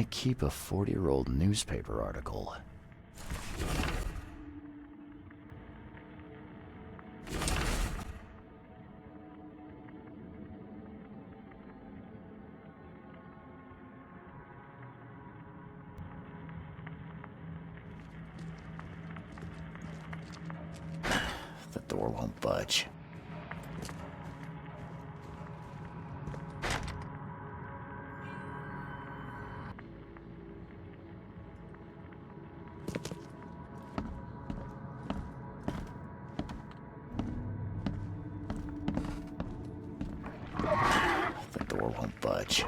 might keep a 40-year-old newspaper article. The door won't budge. The door won't budge.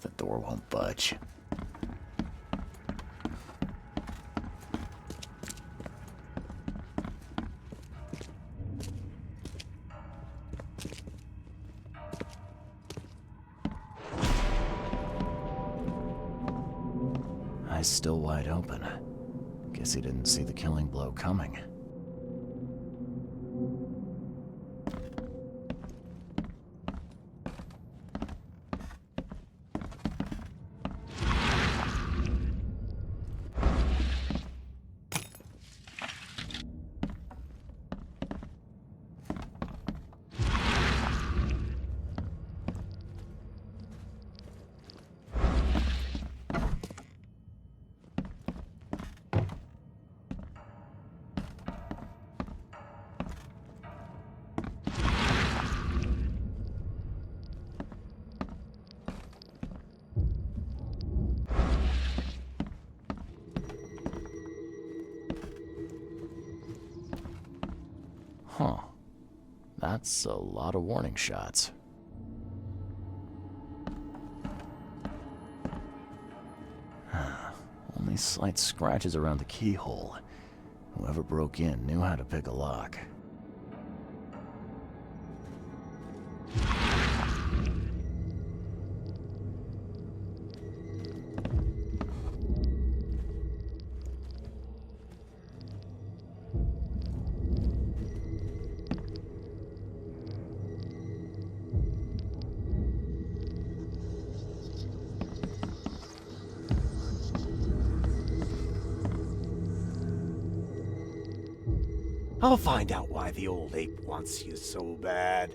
The door won't budge. Eyes still wide open. Guess he didn't see the killing blow coming. Huh. That's a lot of warning shots. Only slight scratches around the keyhole. Whoever broke in knew how to pick a lock. I'll find out why the old ape wants you so bad.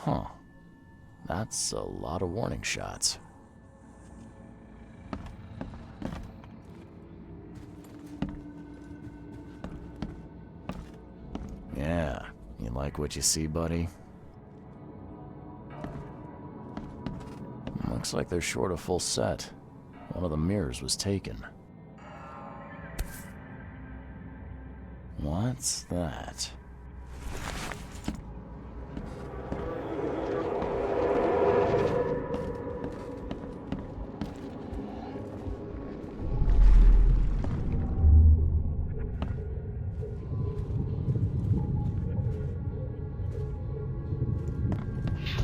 Huh. That's a lot of warning shots. Yeah, you like what you see, buddy? Looks like they're short a full set. One of the mirrors was taken. What's that?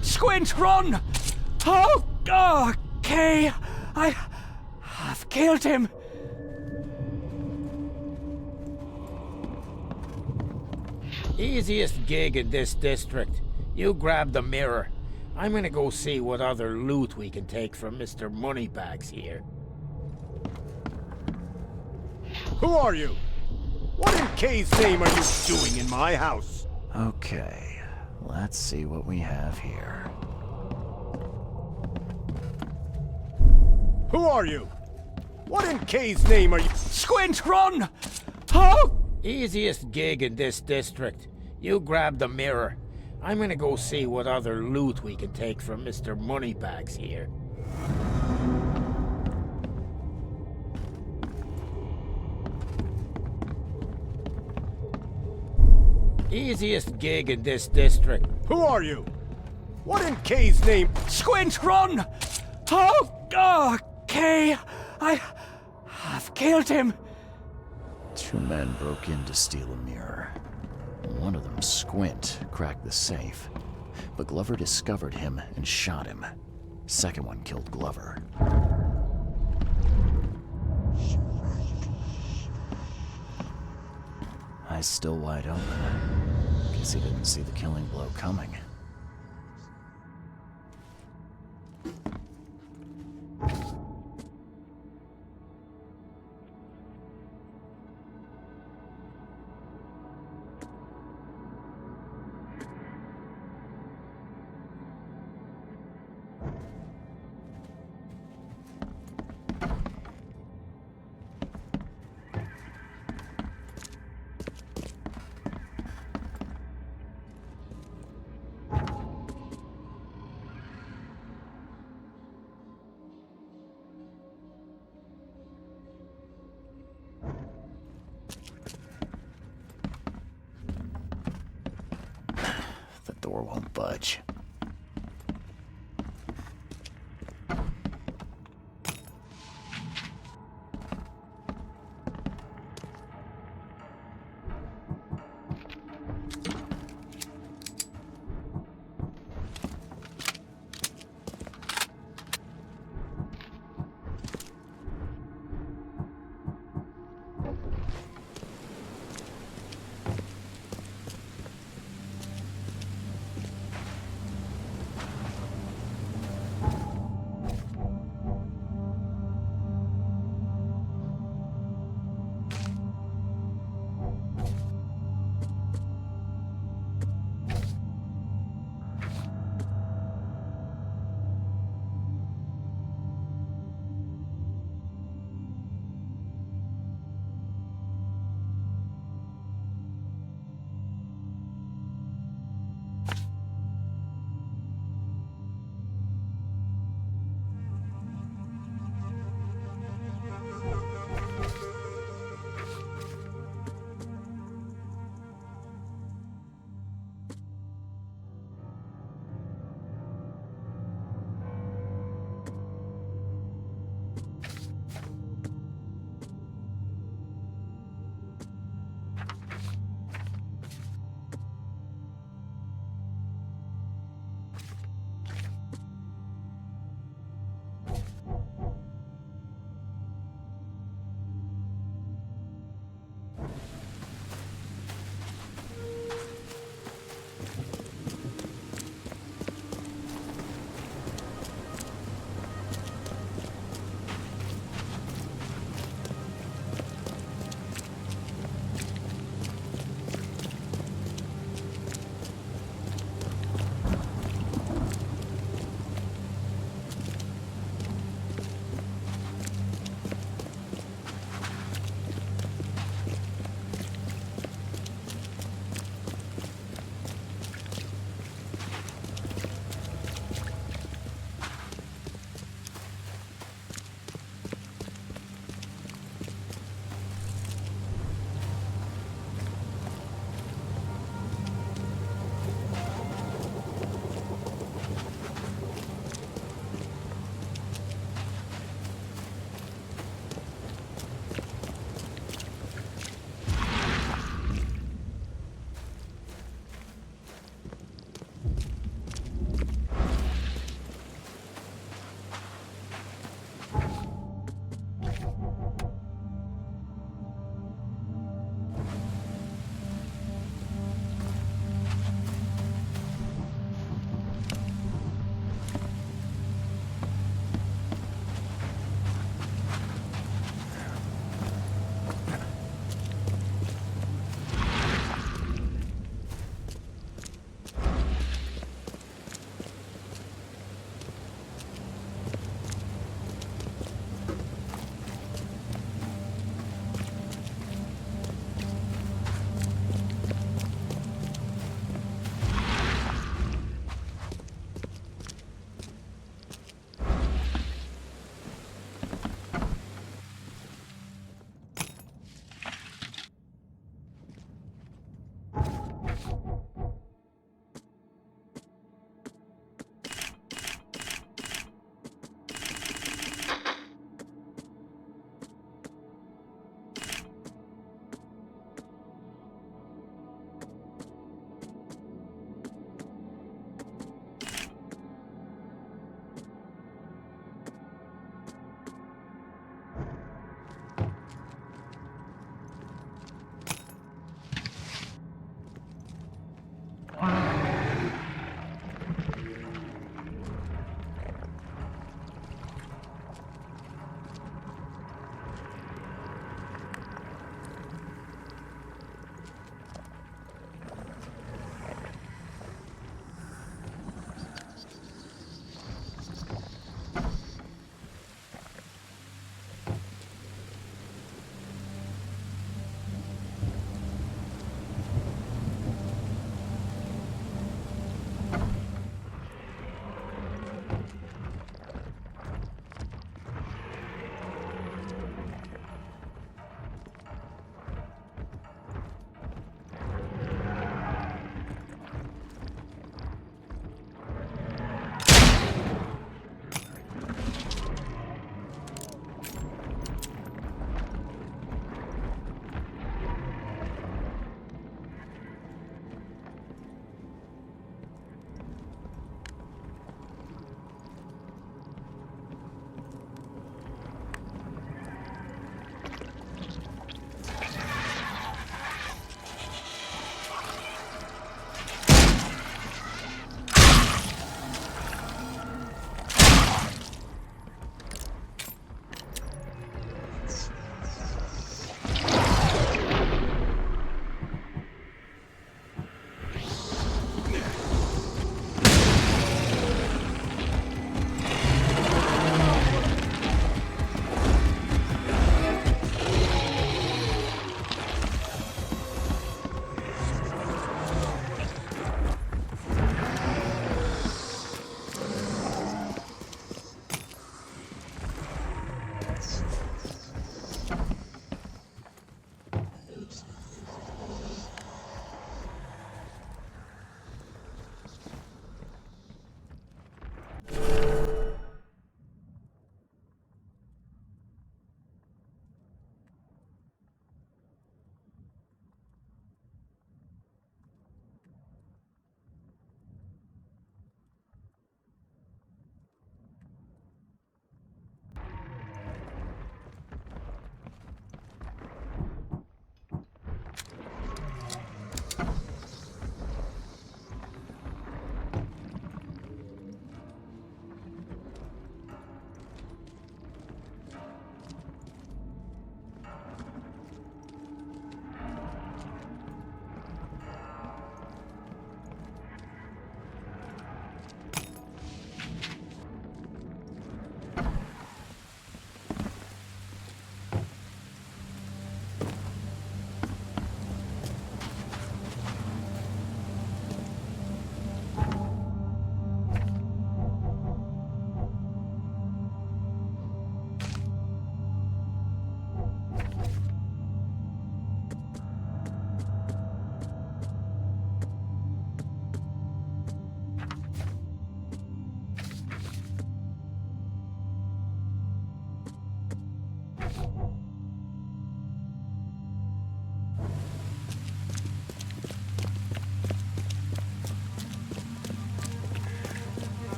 Squint, run! Oh, okay. I've killed him. Easiest gig in this district. You grab the mirror. I'm gonna go see what other loot we can take from Mr. Moneybags here. Who are you? What in K's name are you doing in my house? Okay, let's see what we have here. Who are you? What in K's name are you— Squint, run! Oh! Easiest gig in this district. You grab the mirror. I'm gonna go see what other loot we can take from Mr. Moneybags here. Easiest gig in this district. Who are you? What in K's name— Squint, run! Oh, okay. I've killed him. Two men broke in to steal a mirror. One of them, Squint, cracked the safe, but Glover discovered him and shot him. Second one killed Glover. Eyes still wide open. Guess he didn't see the killing blow coming. The door won't budge.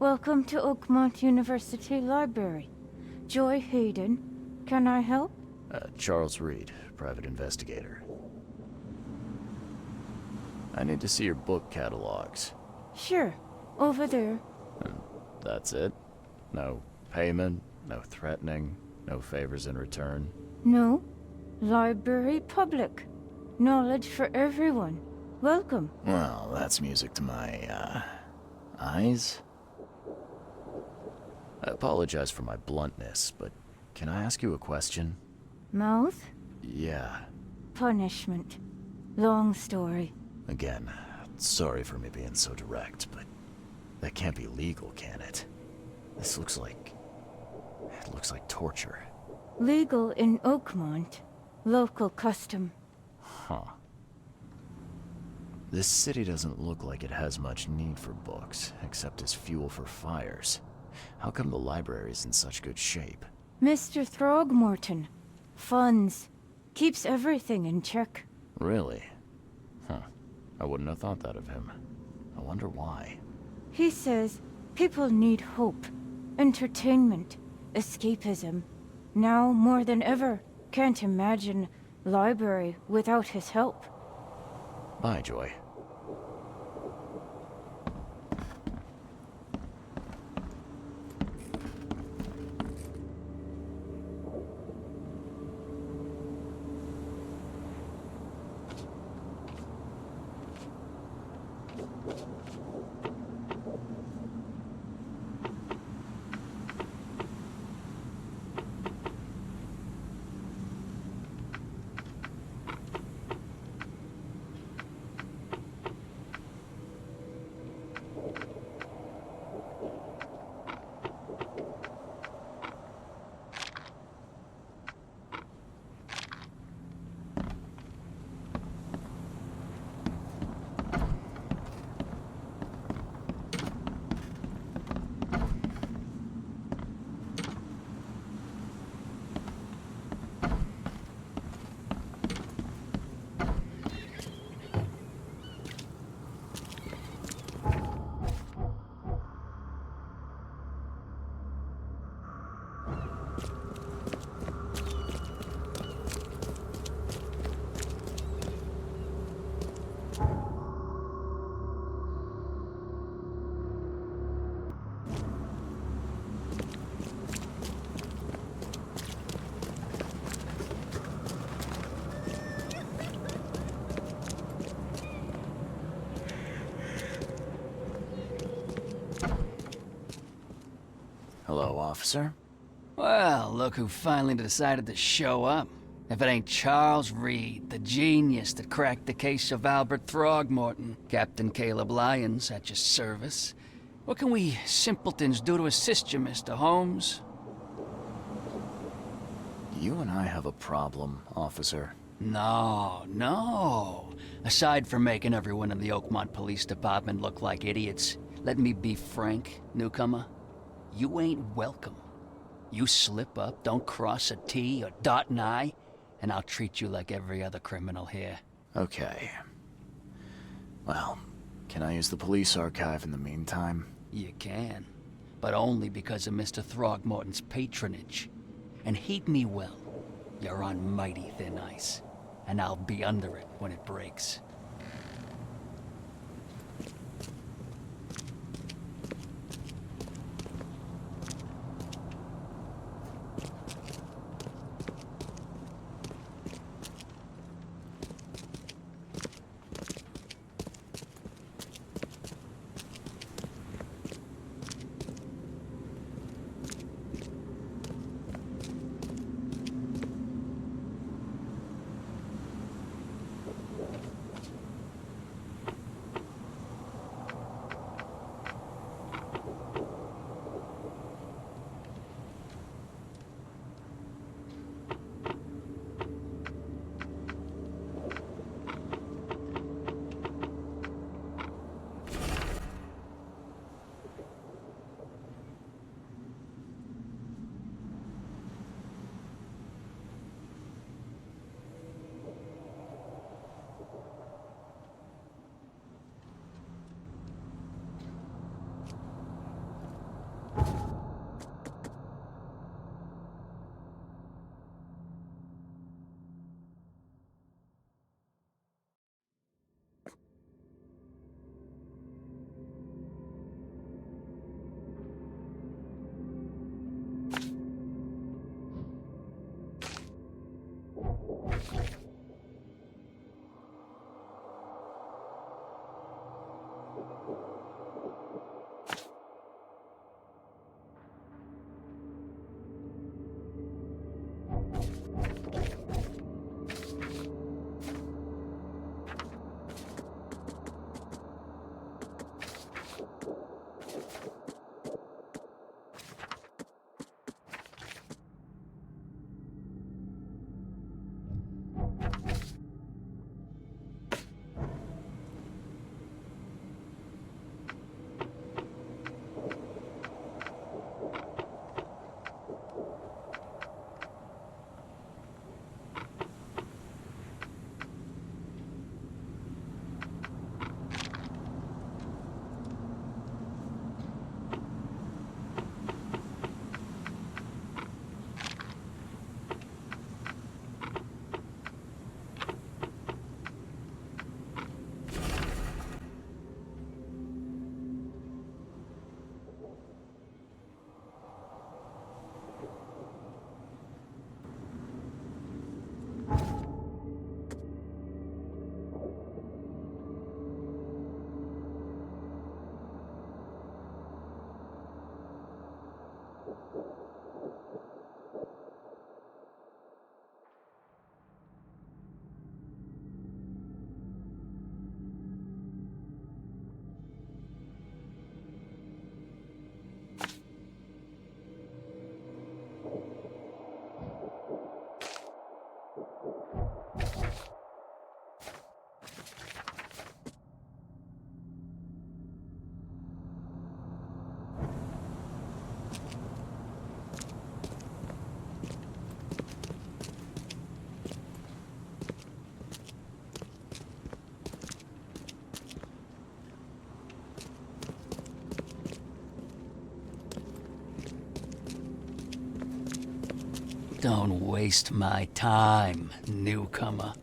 Welcome to Oakmont University Library. Joy Hayden. Can I help? Charles Reed, private investigator. I need to see your book catalogs. Sure. Over there. That's it? No payment, no threatening, no favors in return? No. Library public. Knowledge for everyone. Welcome. Well, that's music to my, eyes? I apologize for my bluntness, but can I ask you a question? Mouth? Yeah. Punishment. Long story. Again, sorry for me being so direct, but that can't be legal, can it? This looks like... it looks like torture. Legal in Oakmont. Local custom. Huh. This city doesn't look like it has much need for books, except as fuel for fires. How come the library's in such good shape? Mr. Throgmorton. Funds. Keeps everything in check. Really? Huh. I wouldn't have thought that of him. I wonder why. He says people need hope, entertainment, escapism. Now more than ever, can't imagine library without his help. Bye, Joy. Hello, officer. Well, look who finally decided to show up. If it ain't Charles Reed, the genius that cracked the case of Albert Throgmorton. Captain Caleb Lyons at your service. What can we simpletons do to assist you, Mr. Holmes? You and I have a problem, officer. No. Aside from making everyone in the Oakmont Police Department look like idiots, let me be frank, newcomer. You ain't welcome. You slip up, don't cross a T or dot an I, and I'll treat you like every other criminal here. Okay. Well, can I use the police archive in the meantime? You can, but only because of Mr. Throgmorton's patronage. And heed me well, you're on mighty thin ice, and I'll be under it when it breaks. Don't waste my time, newcomer.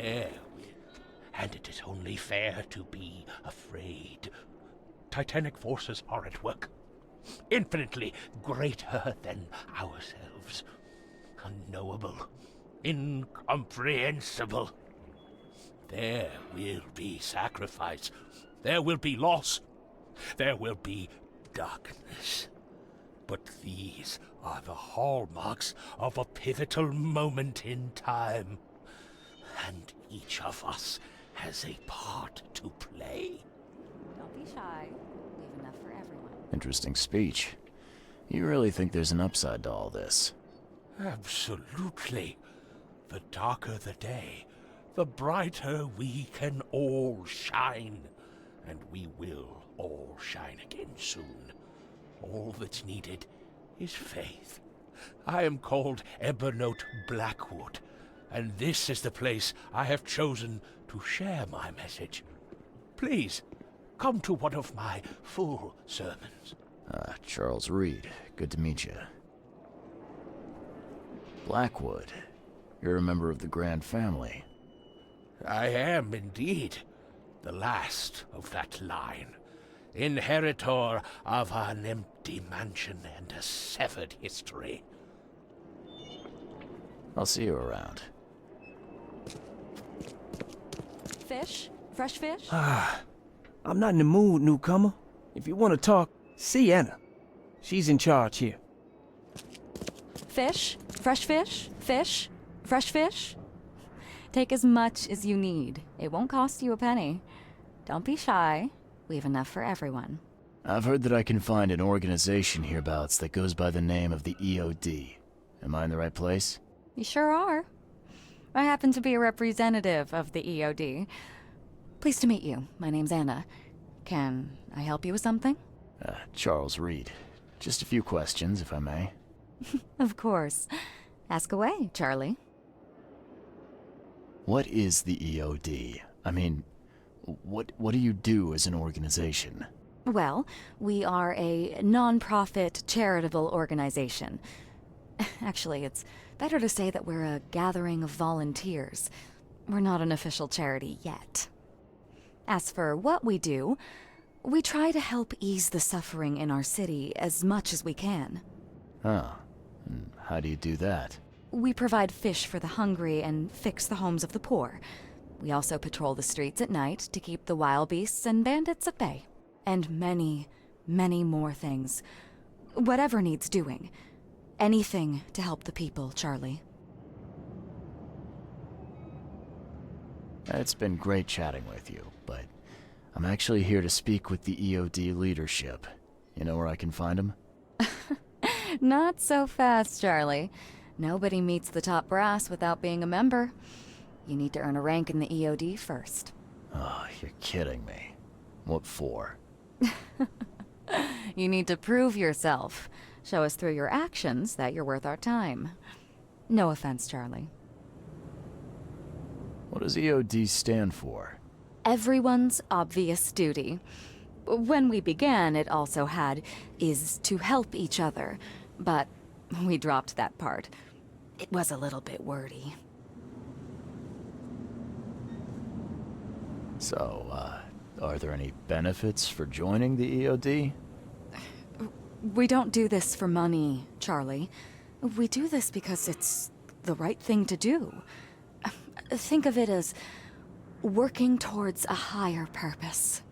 There, and it is only fair to be afraid. Titanic forces are at work, infinitely greater than ourselves. Unknowable, incomprehensible. There will be sacrifice. There will be loss. There will be darkness. But these are the hallmarks of a pivotal moment in time. And each of us has a part to play. Don't be shy. We have enough for everyone. Interesting speech. You really think there's an upside to all this? Absolutely. The darker the day, the brighter we can all shine. And we will all shine again soon. All that's needed is faith. I am called Ebenote Blackwood, and this is the place I have chosen to share my message. Please, come to one of my full sermons. Charles Reed. Good to meet you. Blackwood. You're a member of the Grand Family. I am indeed the last of that line, inheritor of an empty mansion and a severed history. I'll see you around. Fish? Fresh fish? I'm not in the mood, newcomer. If you want to talk, see Anna. She's in charge here. Fish? Fresh fish? Fish? Fresh fish? Take as much as you need. It won't cost you a penny. Don't be shy. We have enough for everyone. I've heard that I can find an organization hereabouts that goes by the name of the EOD. Am I in the right place? You sure are. I happen to be a representative of the EOD. Pleased to meet you. My name's Anna. Can I help you with something? Charles Reed. Just a few questions, if I may. Of course. Ask away, Charlie. What is the EOD? I mean, what do you do as an organization? Well, we are a non-profit charitable organization. Actually, it's better to say that we're a gathering of volunteers. We're not an official charity yet. As for what we do, we try to help ease the suffering in our city as much as we can. Oh, how do you do that? We provide fish for the hungry and fix the homes of the poor. We also patrol the streets at night to keep the wild beasts and bandits at bay. And many, many more things. Whatever needs doing. Anything to help the people, Charlie. It's been great chatting with you, but I'm actually here to speak with the EOD leadership. You know where I can find them? Not so fast, Charlie. Nobody meets the top brass without being a member. You need to earn a rank in the EOD first. Oh, you're kidding me. What for? You need to prove yourself. Show us through your actions that you're worth our time. No offense, Charlie. What does EOD stand for? Everyone's obvious duty. When we began, it also had is to help each other, but we dropped that part. It was a little bit wordy. So, are there any benefits for joining the EOD? We don't do this for money, Charlie. We do this because it's the right thing to do. Think of it as working towards a higher purpose.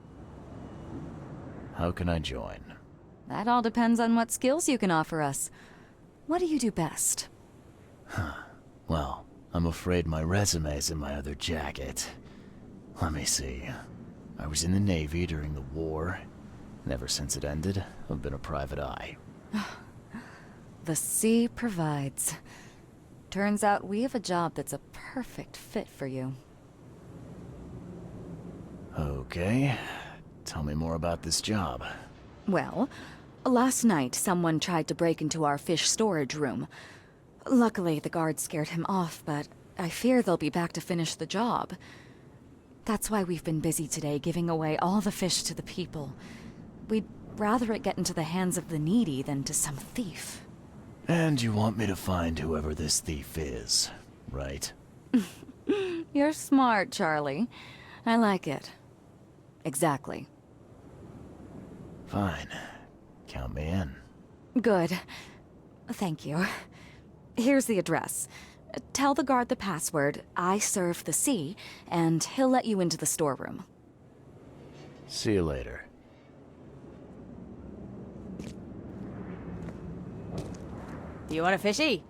How can I join? That all depends on what skills you can offer us. What do you do best? Well, I'm afraid my resume's in my other jacket. Let me see. I was in the Navy during the war, and ever since it ended, I've been a private eye. The sea provides. Turns out we have a job that's a perfect fit for you. Okay. Tell me more about this job. Well, last night someone tried to break into our fish storage room. Luckily, the guards scared him off, but I fear they'll be back to finish the job. That's why we've been busy today giving away all the fish to the people. We'd rather it get into the hands of the needy than to some thief. And you want me to find whoever this thief is, right? You're smart, Charlie. I like it. Exactly. Fine. Count me in. Good. Thank you. Here's the address. Tell the guard the password, I serve the sea, and he'll let you into the storeroom. See you later. You want a fishy?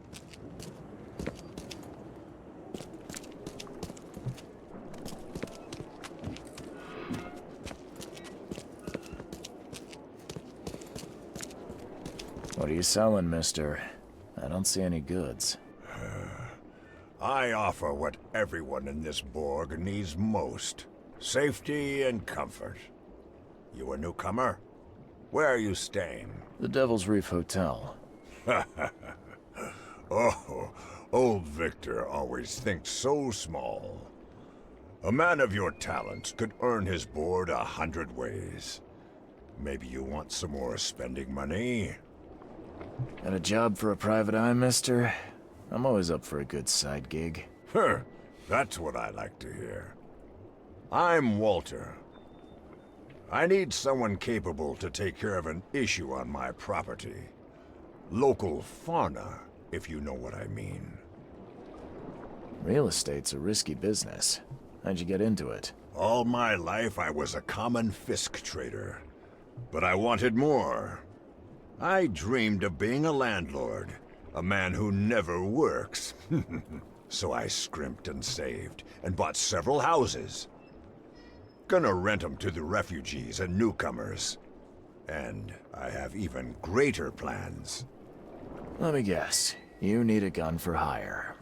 What are you selling, mister? I don't see any goods. I offer what everyone in this Borg needs most. Safety and comfort. You a newcomer? Where are you staying? The Devil's Reef Hotel. Oh, old Victor always thinks so small. A man of your talents could earn his board 100 ways. Maybe you want some more spending money? Got a job for a private eye, mister? I'm always up for a good side gig. Huh, that's what I like to hear. I'm Walter. I need someone capable to take care of an issue on my property. Local fauna, if you know what I mean. Real estate's a risky business. How'd you get into it? All my life I was a common fisk trader. But I wanted more. I dreamed of being a landlord. A man who never works. So I scrimped and saved, and bought several houses. Gonna rent them to the refugees and newcomers. And I have even greater plans. Let me guess. You need a gun for hire.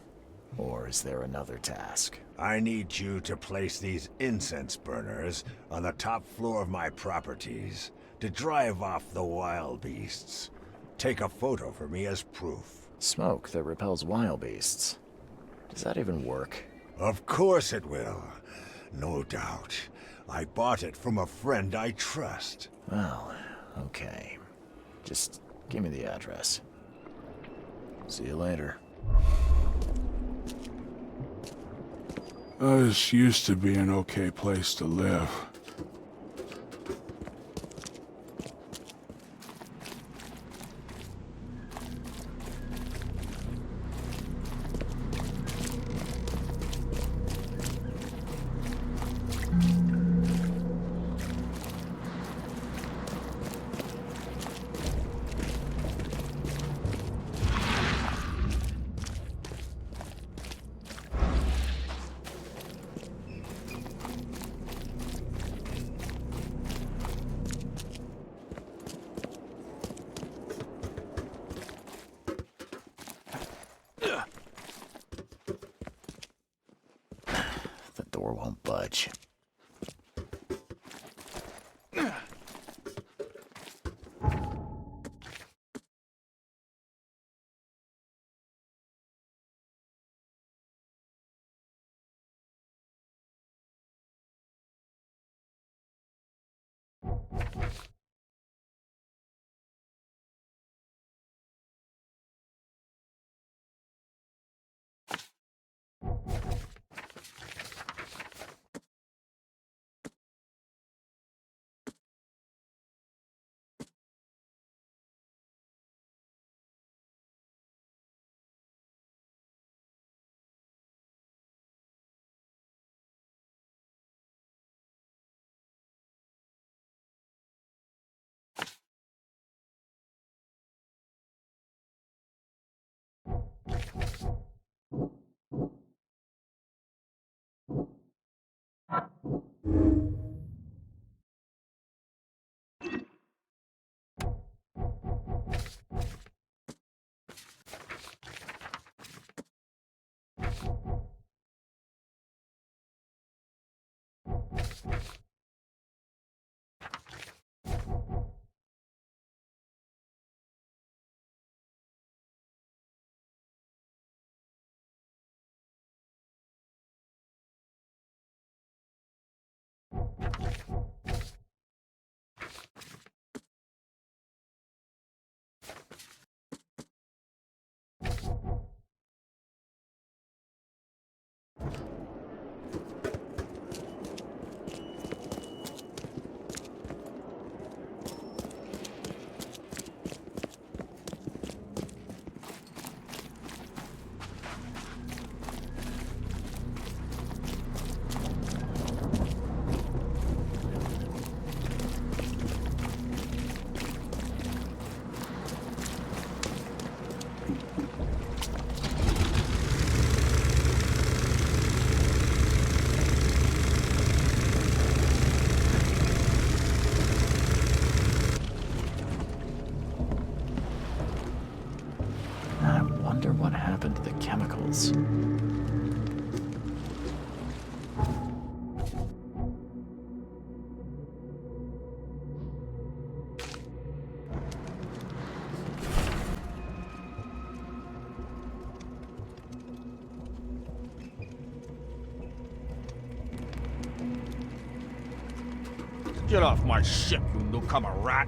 Or is there another task? I need you to place these incense burners on the top floor of my properties to drive off the wild beasts. Take a photo for me as proof. Smoke that repels wild beasts. Does that even work? Of course it will. No doubt. I bought it from a friend I trust. Well, okay. Just give me the address. See you later. This used to be an okay place to live. The door won't budge. Get off my ship, you newcomer rat!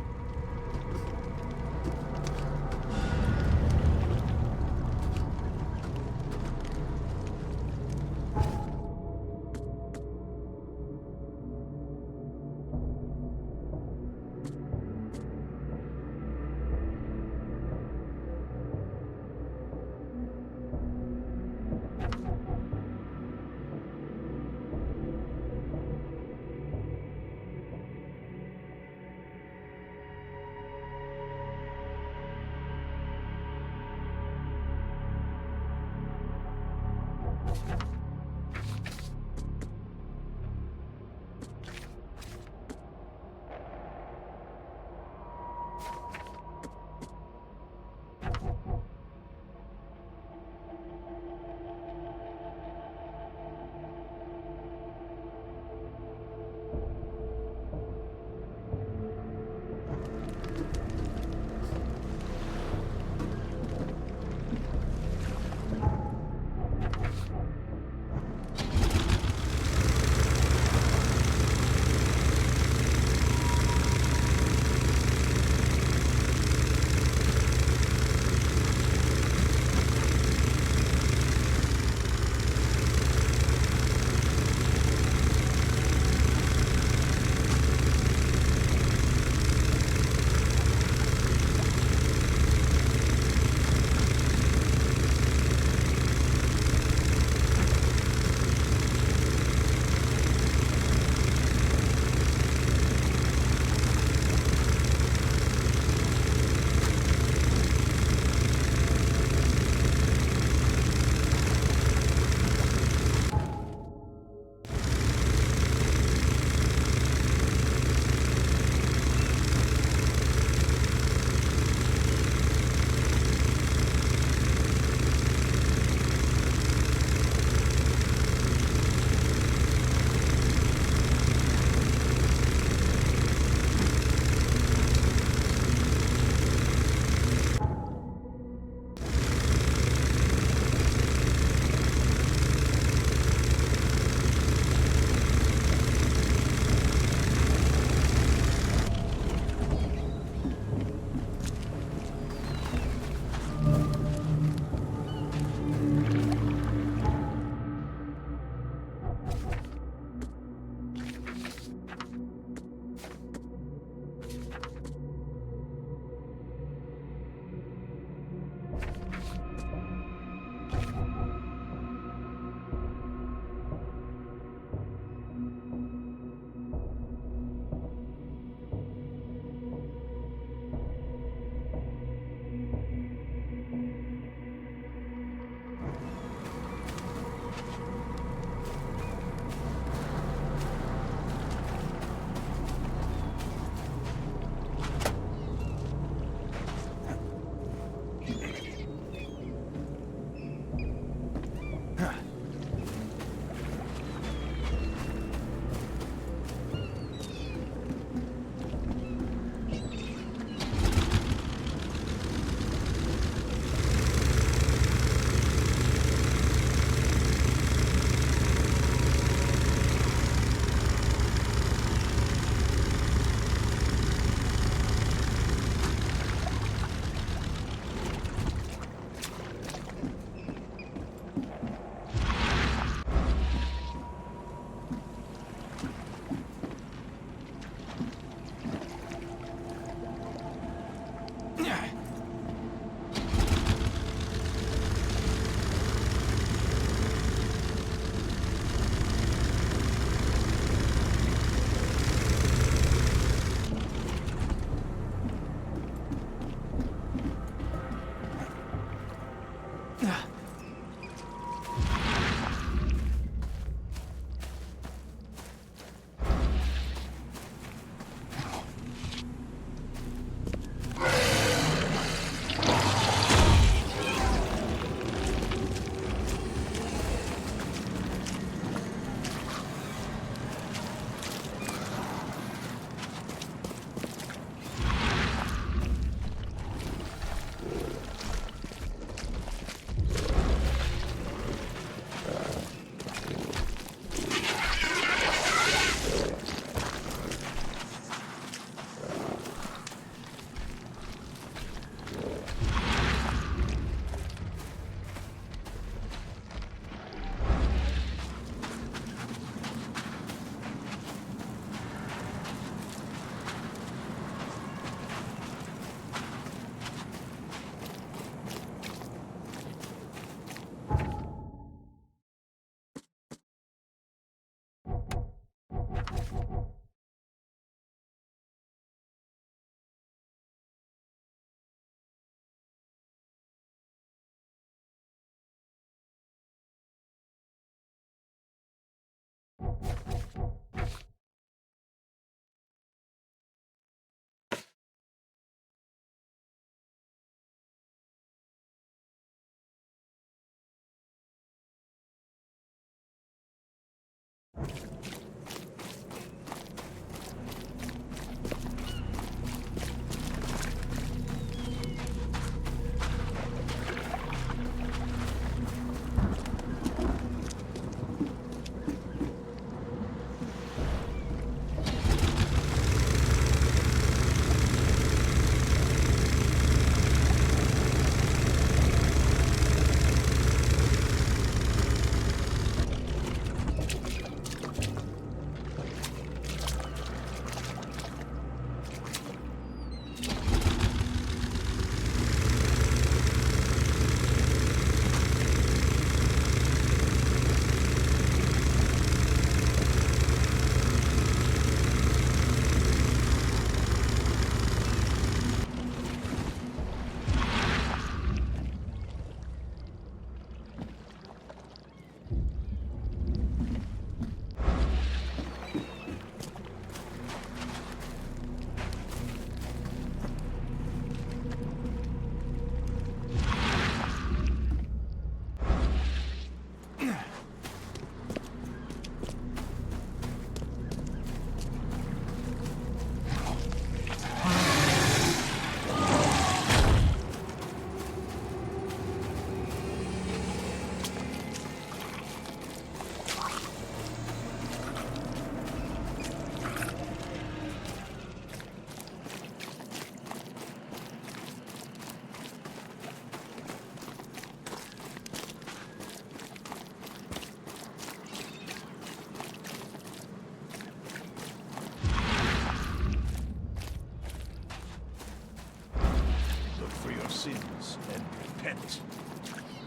sins and repent.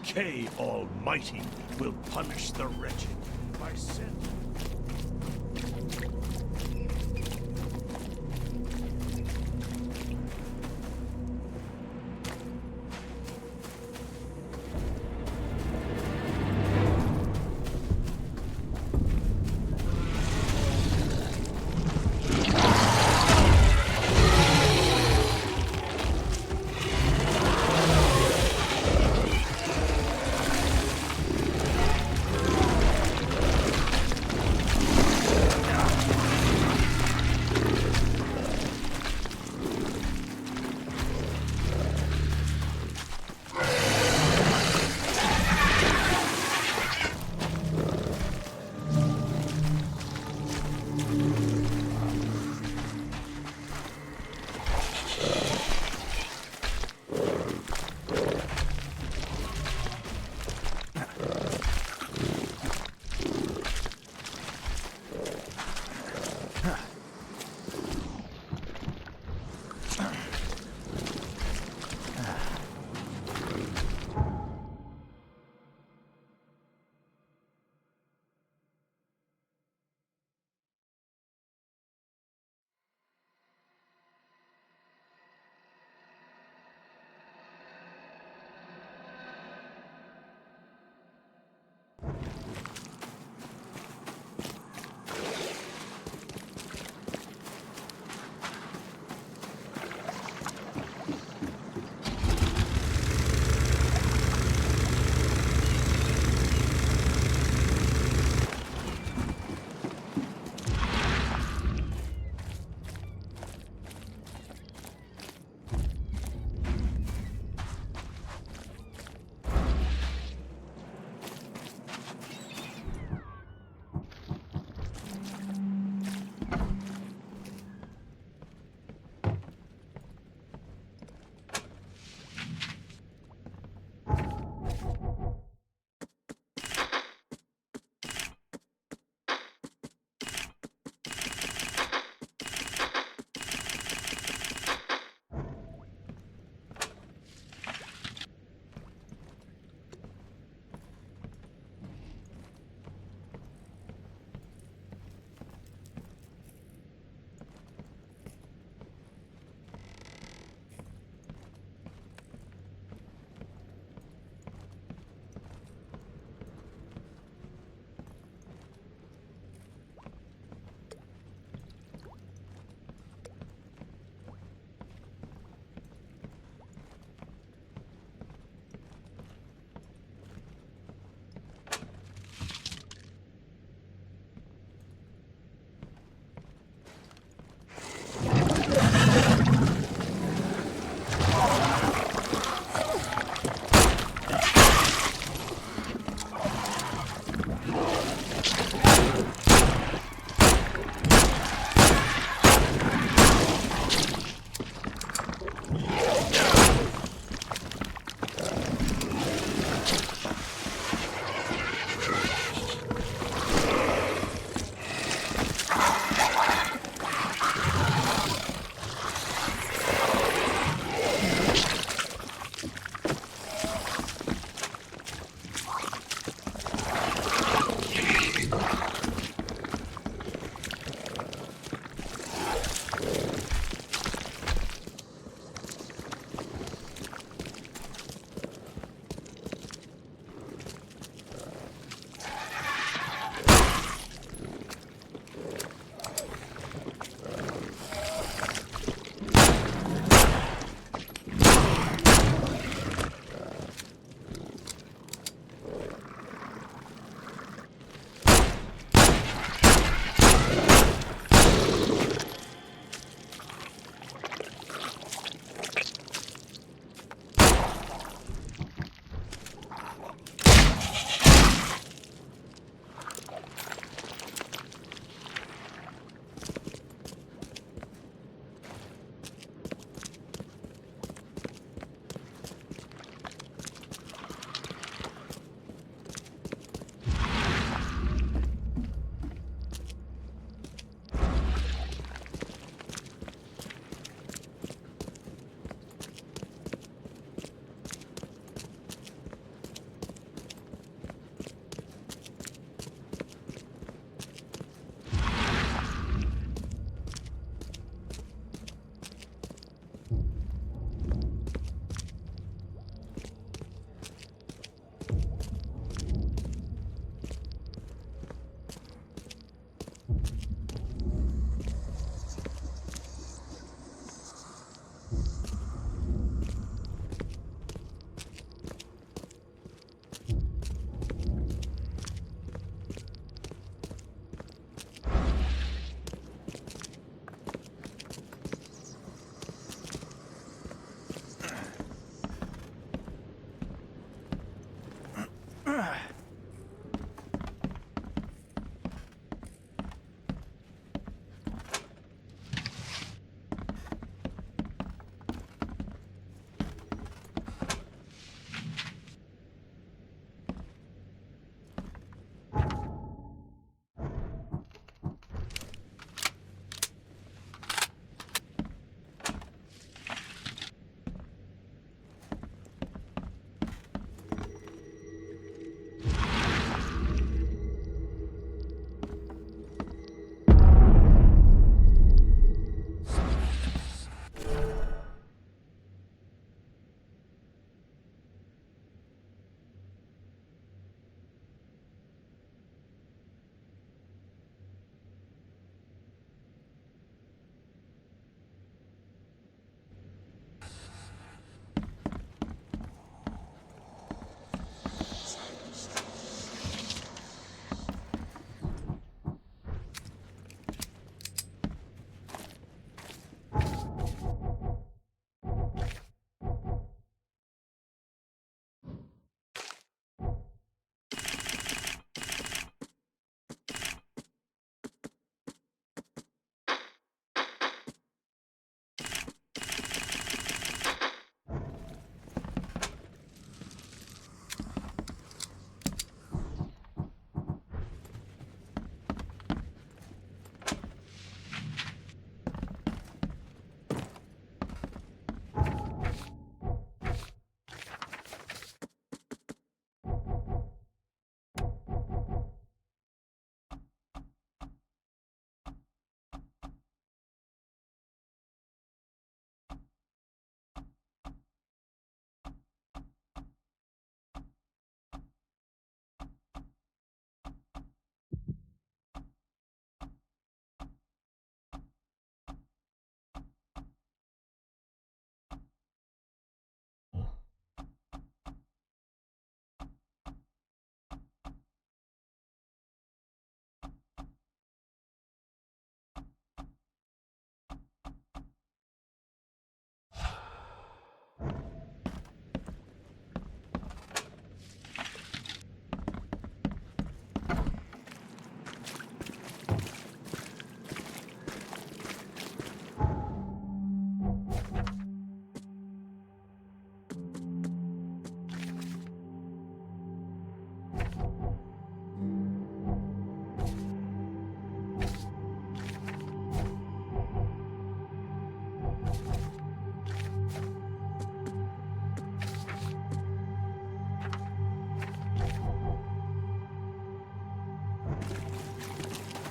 K Almighty will punish the wretched by sending.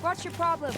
What's your problem?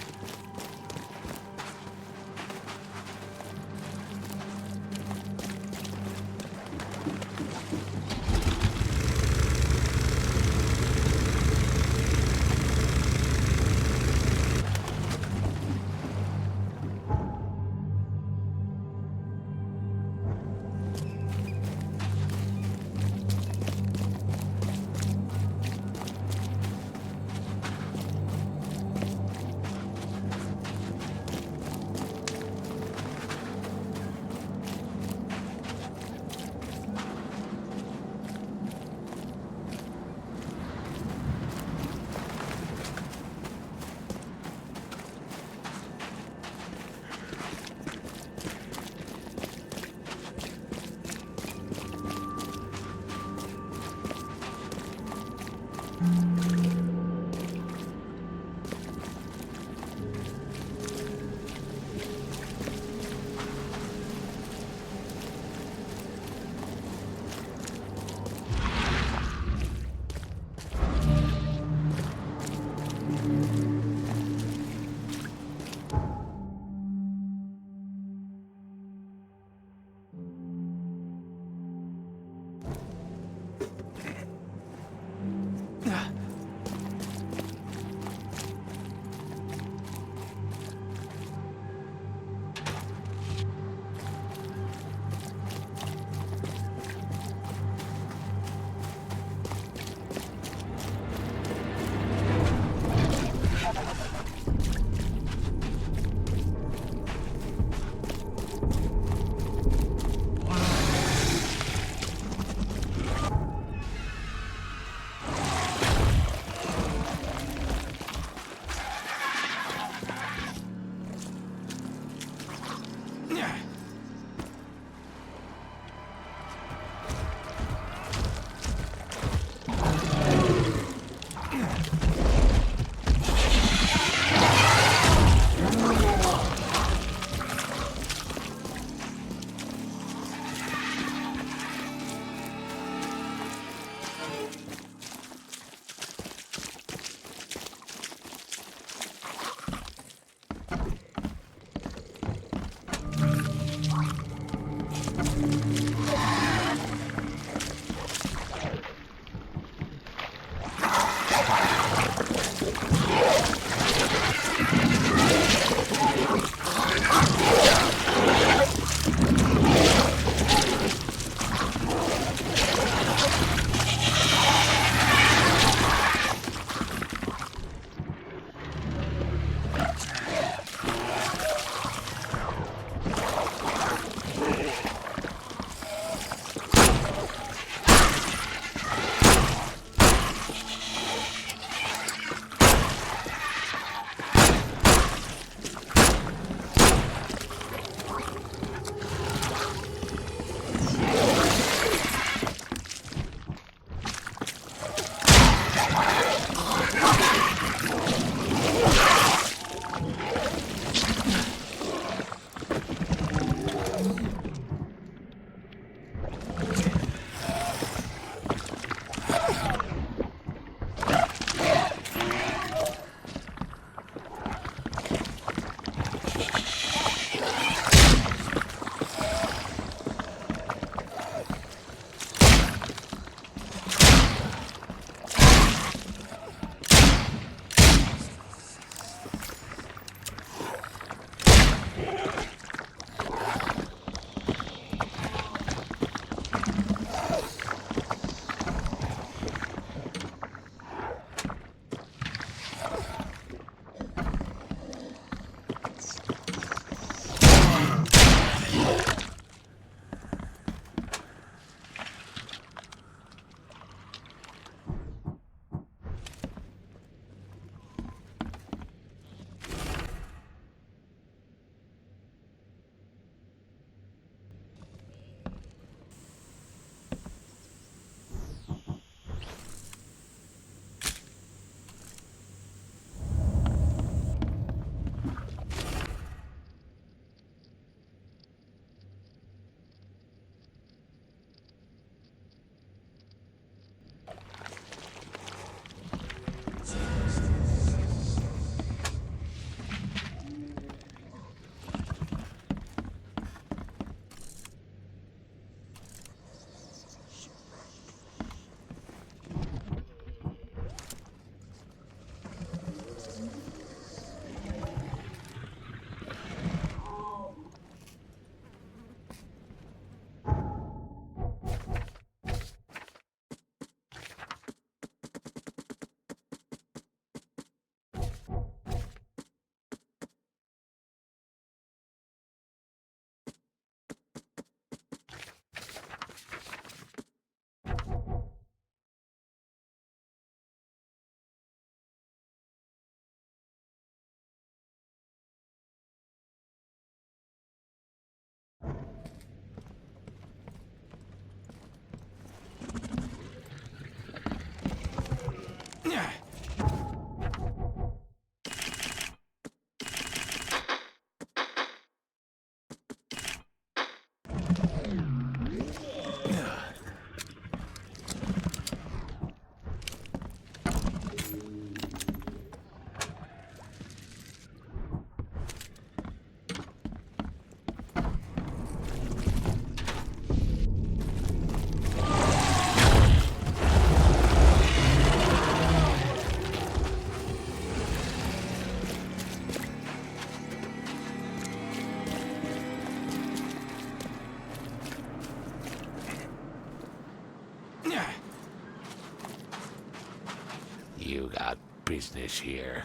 business here?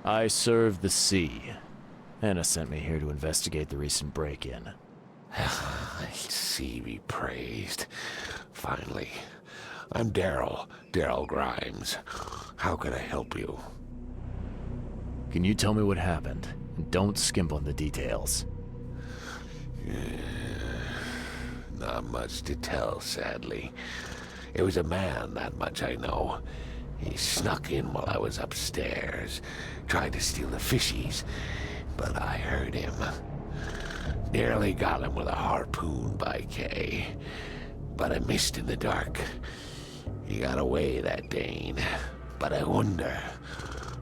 I serve the sea. Anna sent me here to investigate the recent break-in. I see be praised. Finally. I'm Daryl Grimes. How can I help you? Can you tell me what happened? And don't skimp on the details. Not much to tell, sadly. It was a man, that much I know. He snuck in while I was upstairs, tried to steal the fishies, but I heard him. Nearly got him with a harpoon by Kay, but I missed in the dark. He got away, that Dane. But I wonder,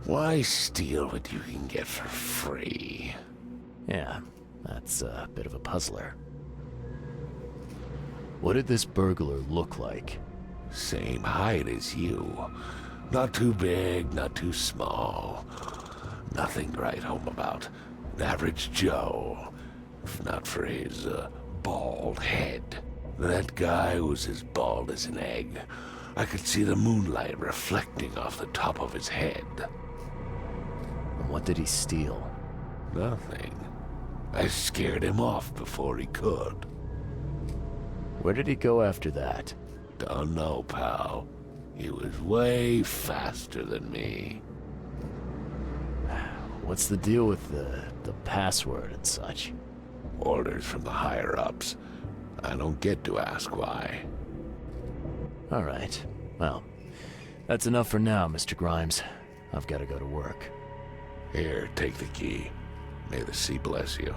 why steal what you can get for free? Yeah, that's a bit of a puzzler. What did this burglar look like? Same height as you. Not too big, not too small. Nothing to write home about. An average Joe. If not for his, bald head. That guy was as bald as an egg. I could see the moonlight reflecting off the top of his head. And what did he steal? Nothing. I scared him off before he could. Where did he go after that? Don't know, pal. He was way faster than me. What's the deal with the password and such? Orders from the higher-ups. I don't get to ask why. All right. Well, that's enough for now, Mr. Grimes. I've got to go to work. Here, take the key. May the sea bless you.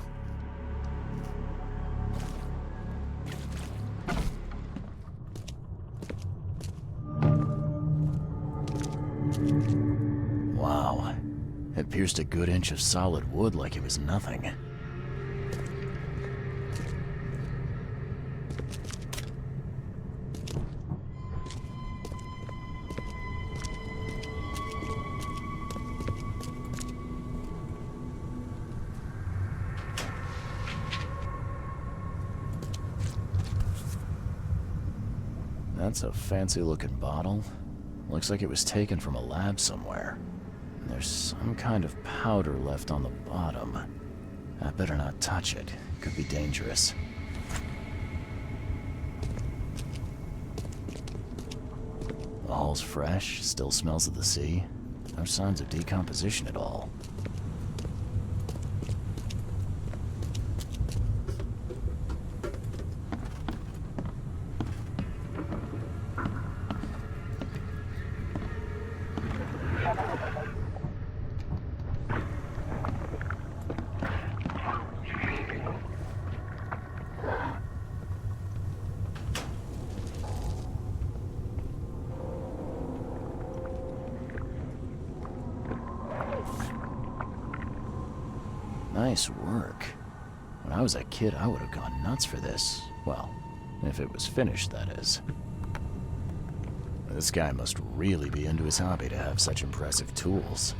Wow. It pierced a good inch of solid wood like it was nothing. That's a fancy-looking bottle. Looks like it was taken from a lab somewhere. There's some kind of powder left on the bottom. I better not touch it. It could be dangerous. The hull's fresh, still smells of the sea. No signs of decomposition at all. Nice work. When I was a kid, I would have gone nuts for this. Well, if it was finished, that is. This guy must really be into his hobby to have such impressive tools.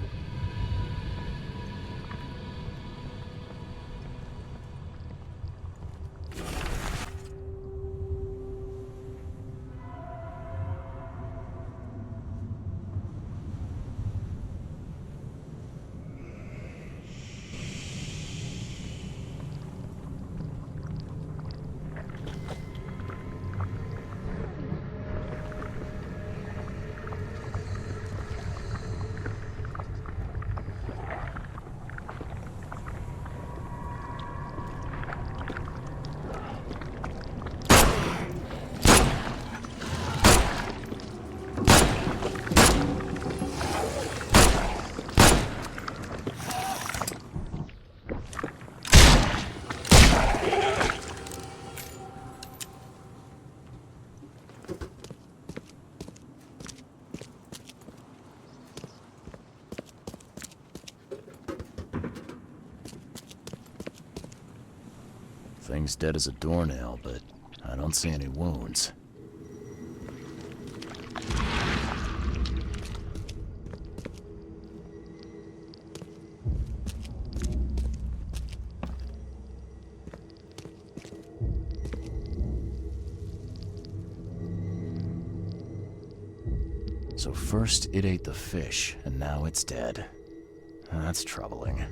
Thing's dead as a doornail, but I don't see any wounds. So first it ate the fish, and now it's dead. That's troubling.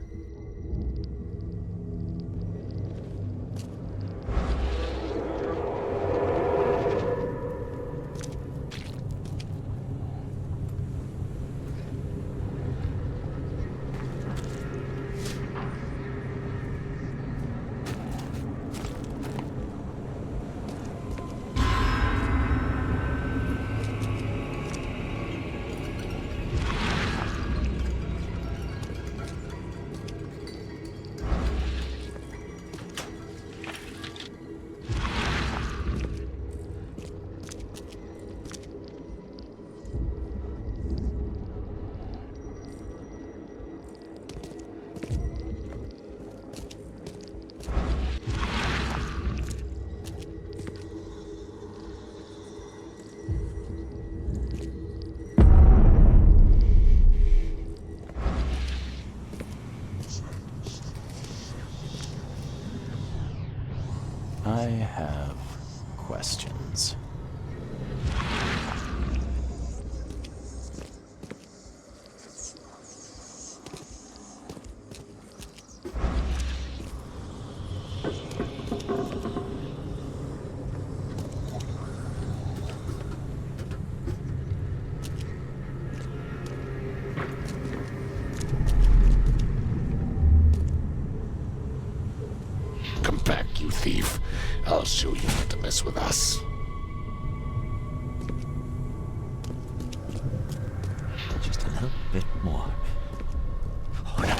I have questions. Come back, you thief. I'll show you not to mess with us. Just a little bit more. Oh, no.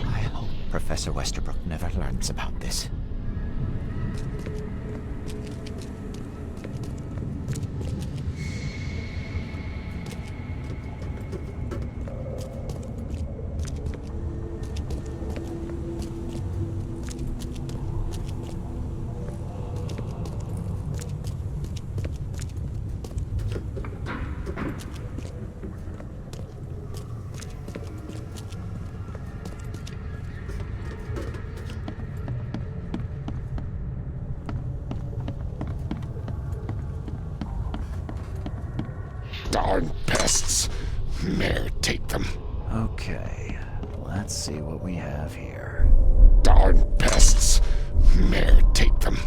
I hope Professor Westerbrook never learns about this. Darn pests. Mayor, take them. Okay, let's see what we have here. Darn pests. Mayor, take them.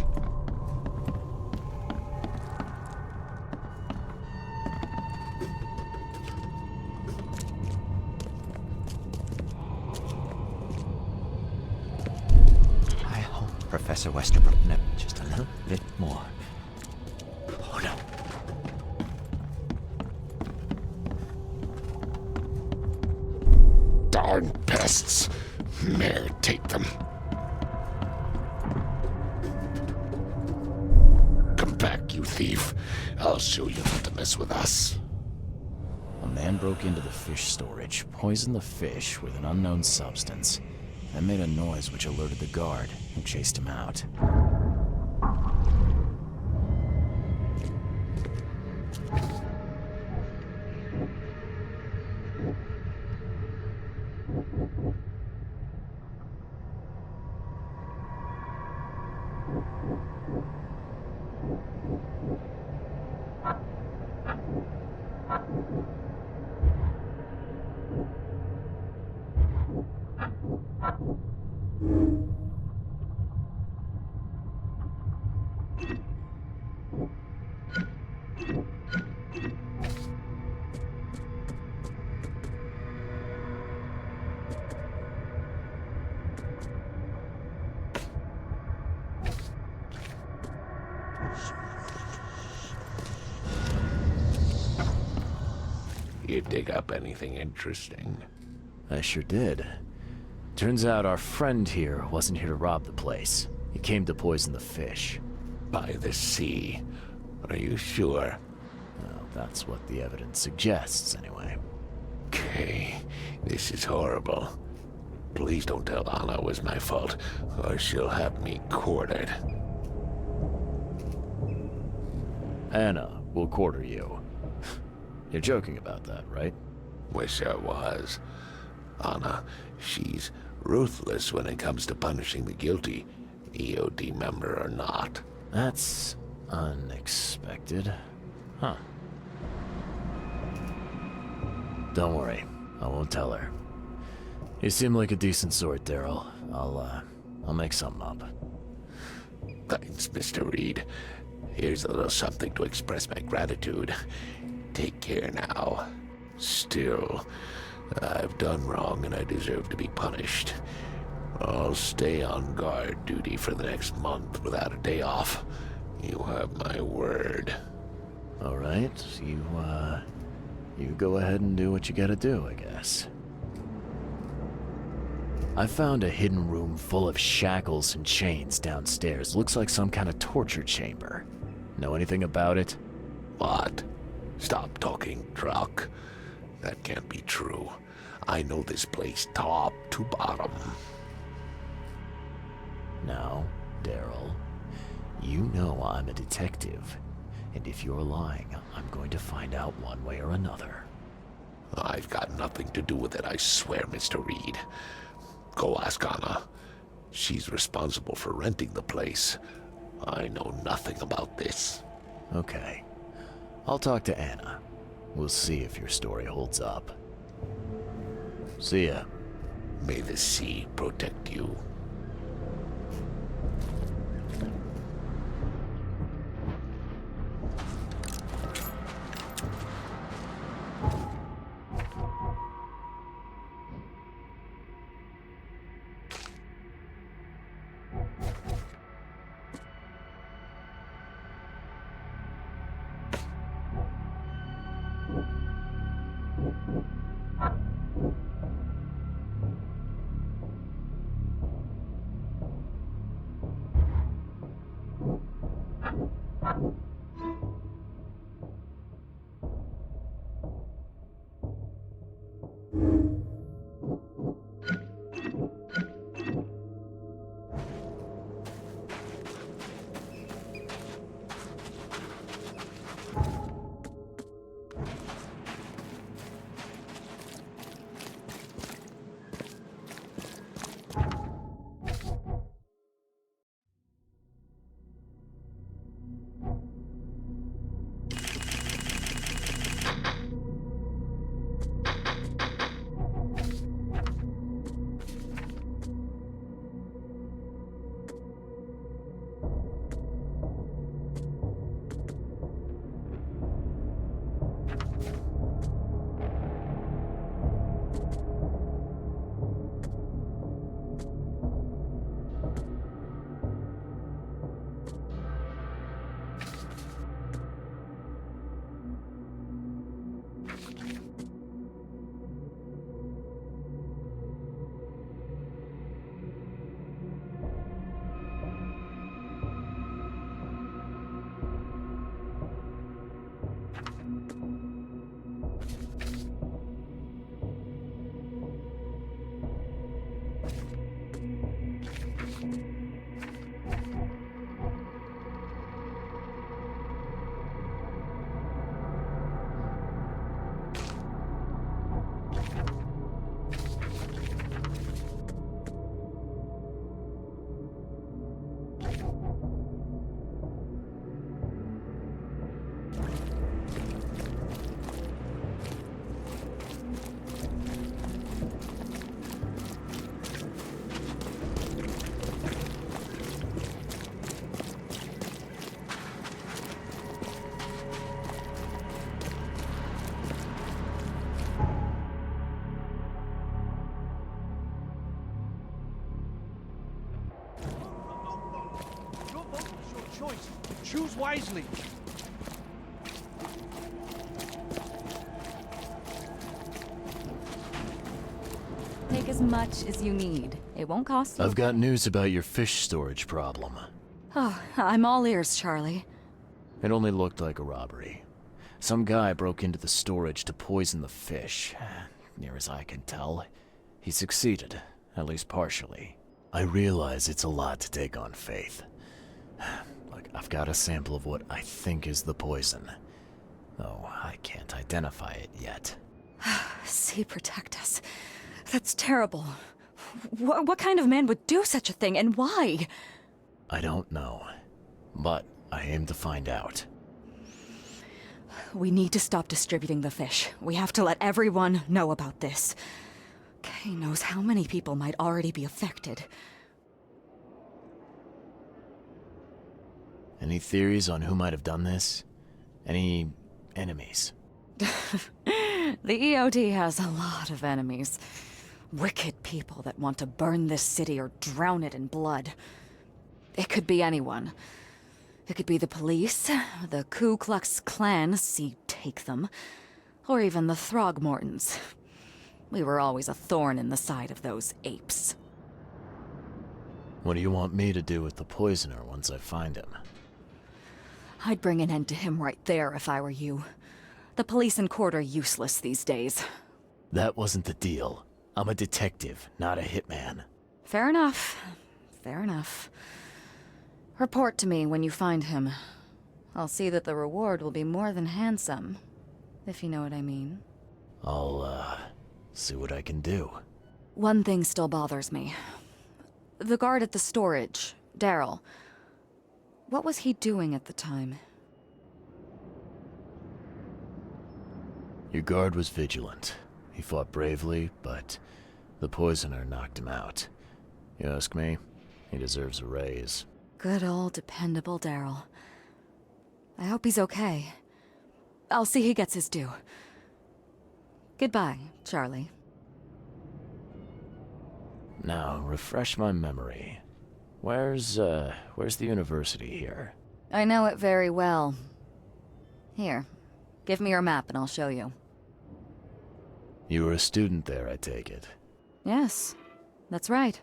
I hope Professor Westerbrook never... Just a little bit more. Oh, no. Darn pests. Mayor, take them. Come back, you thief. I'll show you not to mess with us. A man broke into the fish storage, poisoned the fish with an unknown substance, and made a noise which alerted the guard, who chased him out. You dig up anything interesting? I sure did. Turns out our friend here wasn't here to rob the place. He came to poison the fish. By the sea. Are you sure? Well, that's what the evidence suggests, anyway. Okay, this is horrible. Please don't tell Anna it was my fault, or she'll have me quartered. Anna will quarter you. You're joking about that, right? Wish I was. Anna, she's ruthless when it comes to punishing the guilty, EOD member or not. That's Unexpected. Huh. Don't worry. I won't tell her. You seem like a decent sort, Daryl. I'll make something up. Thanks, Mr. Reed. Here's a little something to express my gratitude. Take care now. Still, I've done wrong and I deserve to be punished. I'll stay on guard duty for the next month without a day off. You have my word. All right, you go ahead and do what you gotta do, I guess. I found a hidden room full of shackles and chains downstairs. Looks like some kind of torture chamber. Know anything about it? What? Stop talking, Truck. That can't be true. I know this place top to bottom. Now, Daryl, you know I'm a detective. And if you're lying, I'm going to find out one way or another. I've got nothing to do with it, I swear, Mr. Reed. Go ask Anna. She's responsible for renting the place. I know nothing about this. Okay. I'll talk to Anna. We'll see if your story holds up. See ya. May the sea protect you. Choose wisely. Take as much as you need. It won't cost you. I've got news about your fish storage problem. Oh, I'm all ears, Charlie. It only looked like a robbery. Some guy broke into the storage to poison the fish. Near as I can tell, he succeeded, at least partially. I realize it's a lot to take on faith. Look, I've got a sample of what I think is the poison, though I can't identify it yet. Sea protect us. That's terrible. What kind of man would do such a thing, and why? I don't know, but I aim to find out. We need to stop distributing the fish. We have to let everyone know about this. Kay knows how many people might already be affected. Any theories on who might have done this? Any enemies? The EOD has a lot of enemies. Wicked people that want to burn this city or drown it in blood. It could be anyone. It could be the police, the Ku Klux Klan, see take them, or even the Throgmortons. We were always a thorn in the side of those apes. What do you want me to do with the poisoner once I find him? I'd bring an end to him right there if I were you. The police and court are useless these days. That wasn't the deal. I'm a detective, not a hitman. Fair enough. Fair enough. Report to me when you find him. I'll see that the reward will be more than handsome, if you know what I mean. I'll, see what I can do. One thing still bothers me. The guard at the storage, Daryl. What was he doing at the time? Your guard was vigilant. He fought bravely, but the poisoner knocked him out. You ask me, he deserves a raise. Good old dependable Daryl. I hope he's okay. I'll see he gets his due. Goodbye, Charlie. Now, refresh my memory. Where's the university here? I know it very well. Here, give me your map and I'll show you. You were a student there, I take it. Yes, that's right.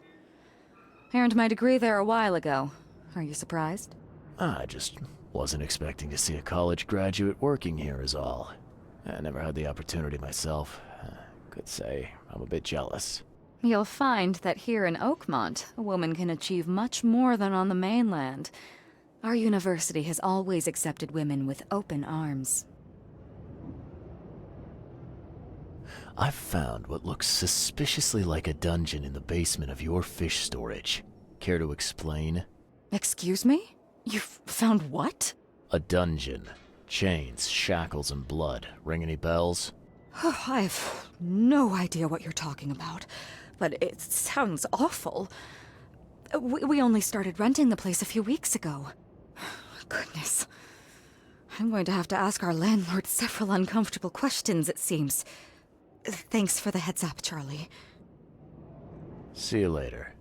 I earned my degree there a while ago. Are you surprised? I just wasn't expecting to see a college graduate working here is all. I never had the opportunity myself. Could say I'm a bit jealous. You'll find that here in Oakmont, a woman can achieve much more than on the mainland. Our university has always accepted women with open arms. I've found what looks suspiciously like a dungeon in the basement of your fish storage. Care to explain? Excuse me? You've found what? A dungeon. Chains, shackles, and blood. Ring any bells? I have no idea what you're talking about, but it sounds awful. We only started renting the place a few weeks ago. Goodness. I'm going to have to ask our landlord several uncomfortable questions, it seems. Thanks for the heads up, Charlie. See you later.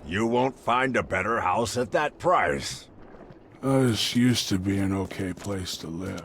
You won't find a better house at that price. This used to be an okay place to live.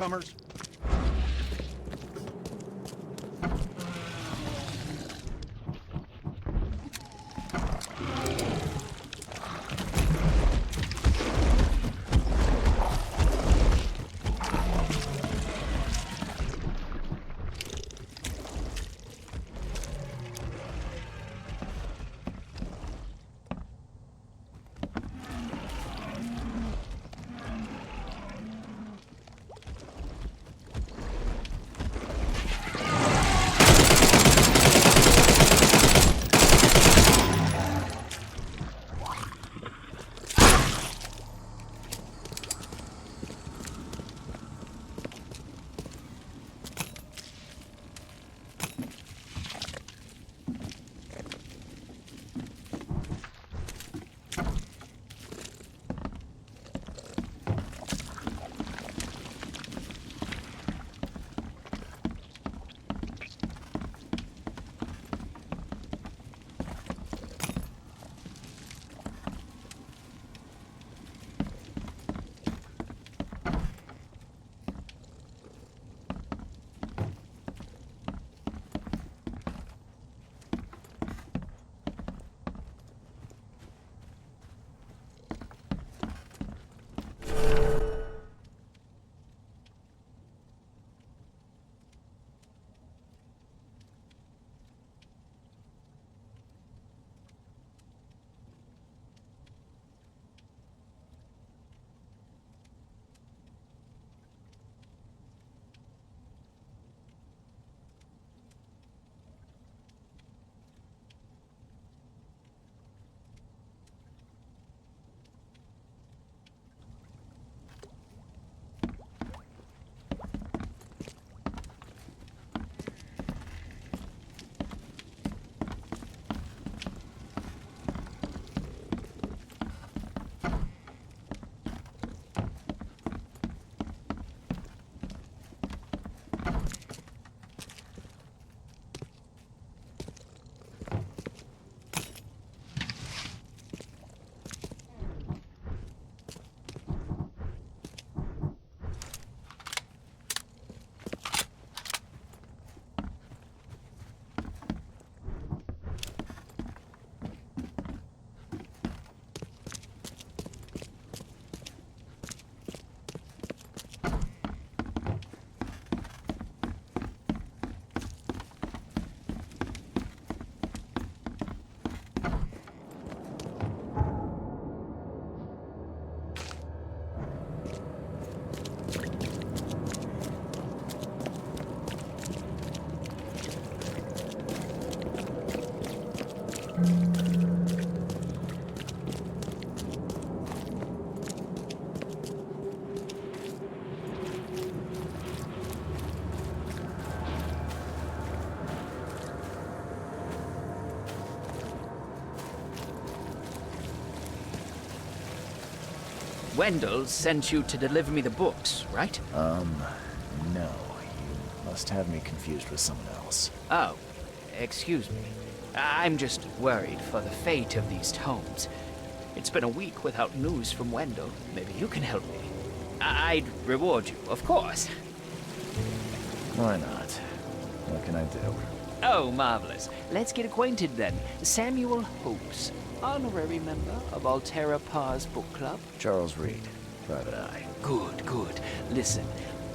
newcomers? Wendell sent you to deliver me the books, right? No. You must have me confused with someone else. Oh, excuse me. I'm just worried for the fate of these tomes. It's been a week without news from Wendell. Maybe you can help me. I'd reward you, of course. Why not? What can I do? Oh, marvelous. Let's get acquainted then. Samuel Hopes, honorary member of Altera Par's book club. Charles Reed, Private Eye. Good, good. Listen,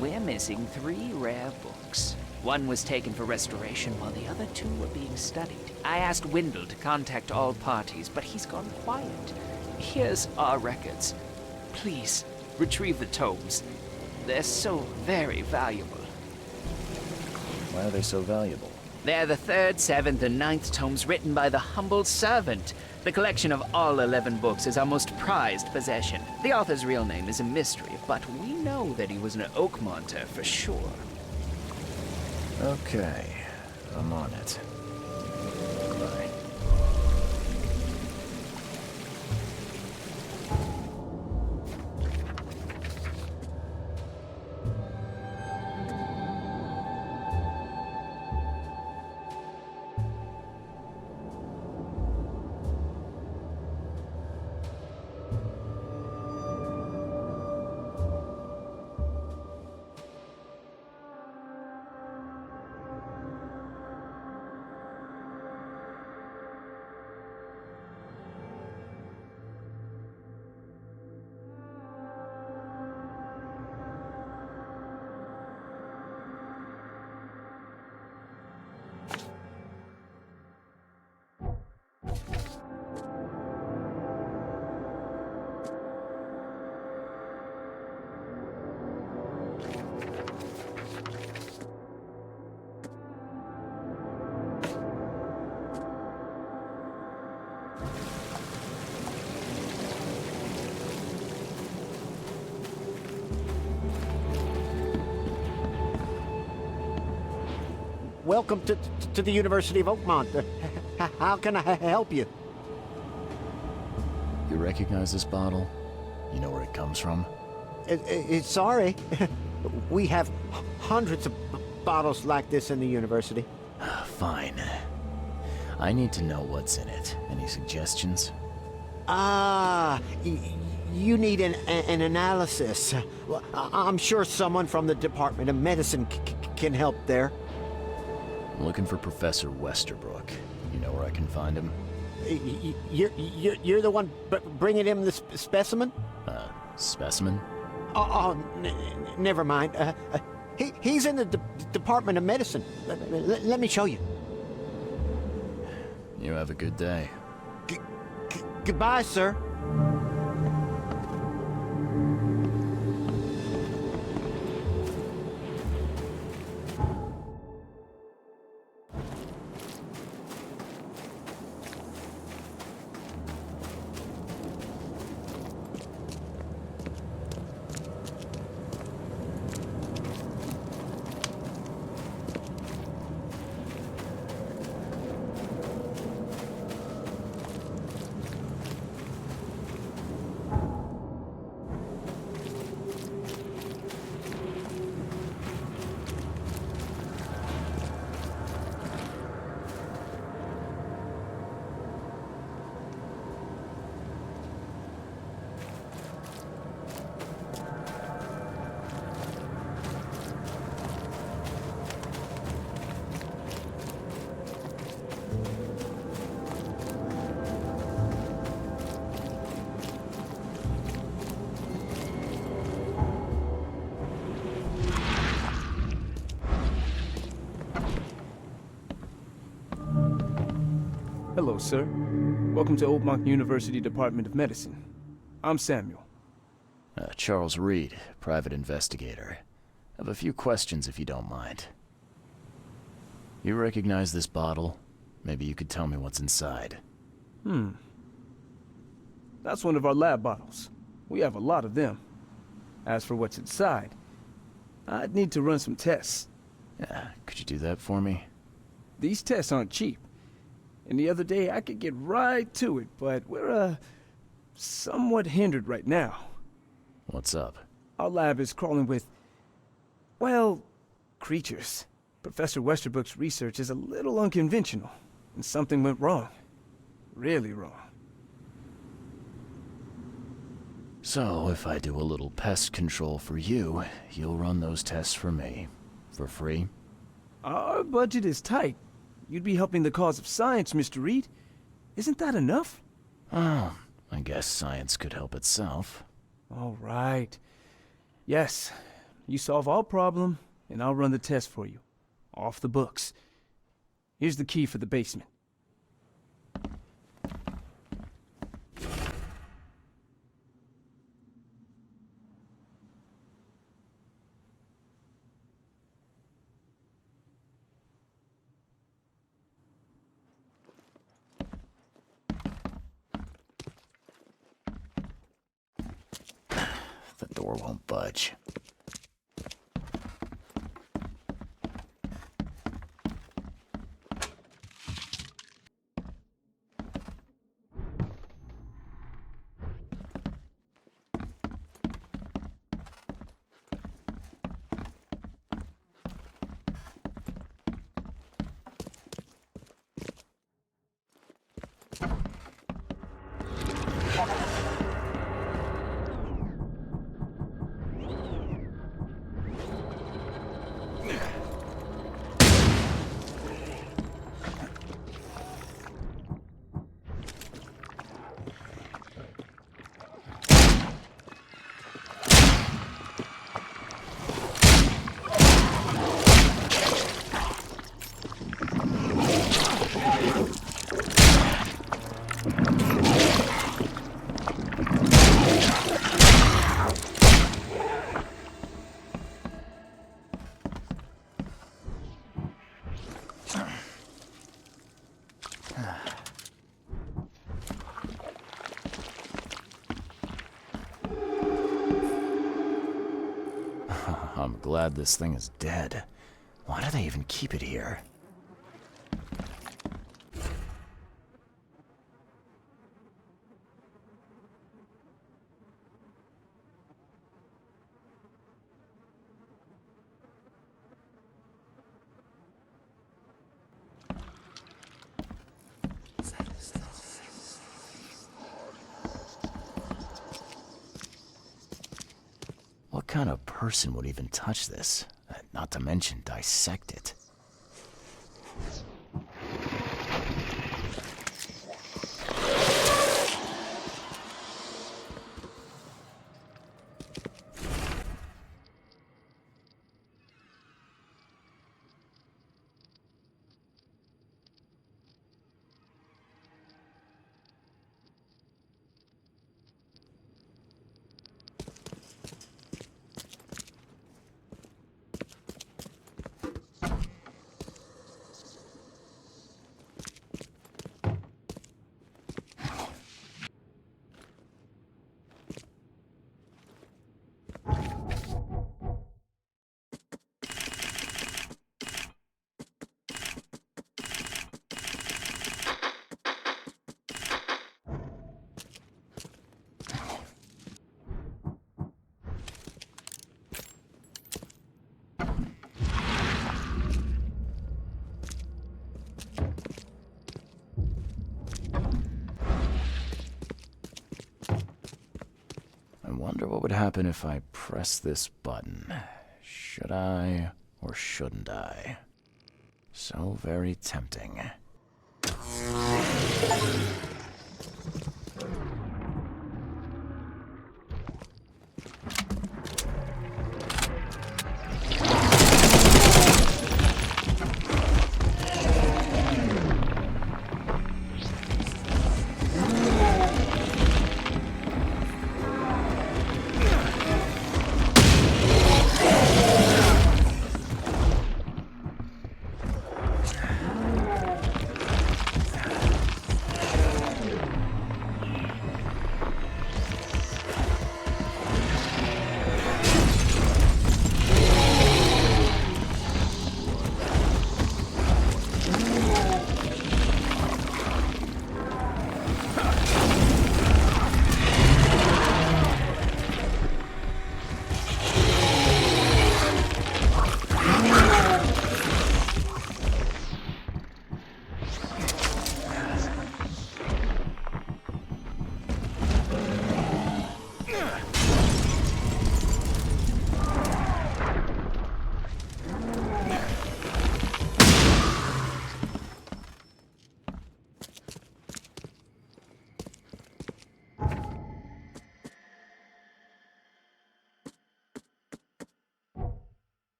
we're missing 3 rare books. One was taken for restoration while the other 2 were being studied. I asked Wendell to contact all parties, but he's gone quiet. Here's our records. Please, retrieve the tomes. They're so very valuable. Why are they so valuable? They're the 3rd, 7th, and 9th tomes written by the humble servant. The collection of all 11 books is our most prized possession. The author's real name is a mystery, but we know that he was an Oakmonter for sure. Okay, I'm on it. Goodbye. welcome to the University of Oakmont. How can I help you? You recognize this bottle? You know where it comes from? Sorry. We have hundreds of bottles like this in the university. Fine. I need to know what's in it. Any suggestions? You need an analysis. Well, I'm sure someone from the Department of Medicine can help there. I'm looking for Professor Westerbrook. You know where I can find him? You're the one bringing him the specimen? Specimen? Never mind. He's in the Department of Medicine. Let me show you. You have a good day. Goodbye, sir. Hello, sir. Welcome to Oakmont University Department of Medicine. I'm Samuel. Charles Reed, private investigator. I have a few questions if you don't mind. You recognize this bottle? Maybe you could tell me what's inside. That's one of our lab bottles. We have a lot of them. As for what's inside, I'd need to run some tests. Could you do that for me? These tests aren't cheap. And the other day I could get right to it, but we're, somewhat hindered right now. What's up? Our lab is crawling with, well, creatures. Professor Westerbrook's research is a little unconventional, and something went wrong. Really wrong. So, if I do a little pest control for you, you'll run those tests for me. For free? Our budget is tight. You'd be helping the cause of science, Mr. Reed. Isn't that enough? Oh, I guess science could help itself. All right. Yes, you solve our problem, and I'll run the test for you. Off the books. Here's the key for the basement. The door won't budge. I'm glad this thing is dead. Why do they even keep it here? kind of person would even touch this? Not to mention dissect it. I wonder what would happen if I press this button. Should I or shouldn't I? So very tempting.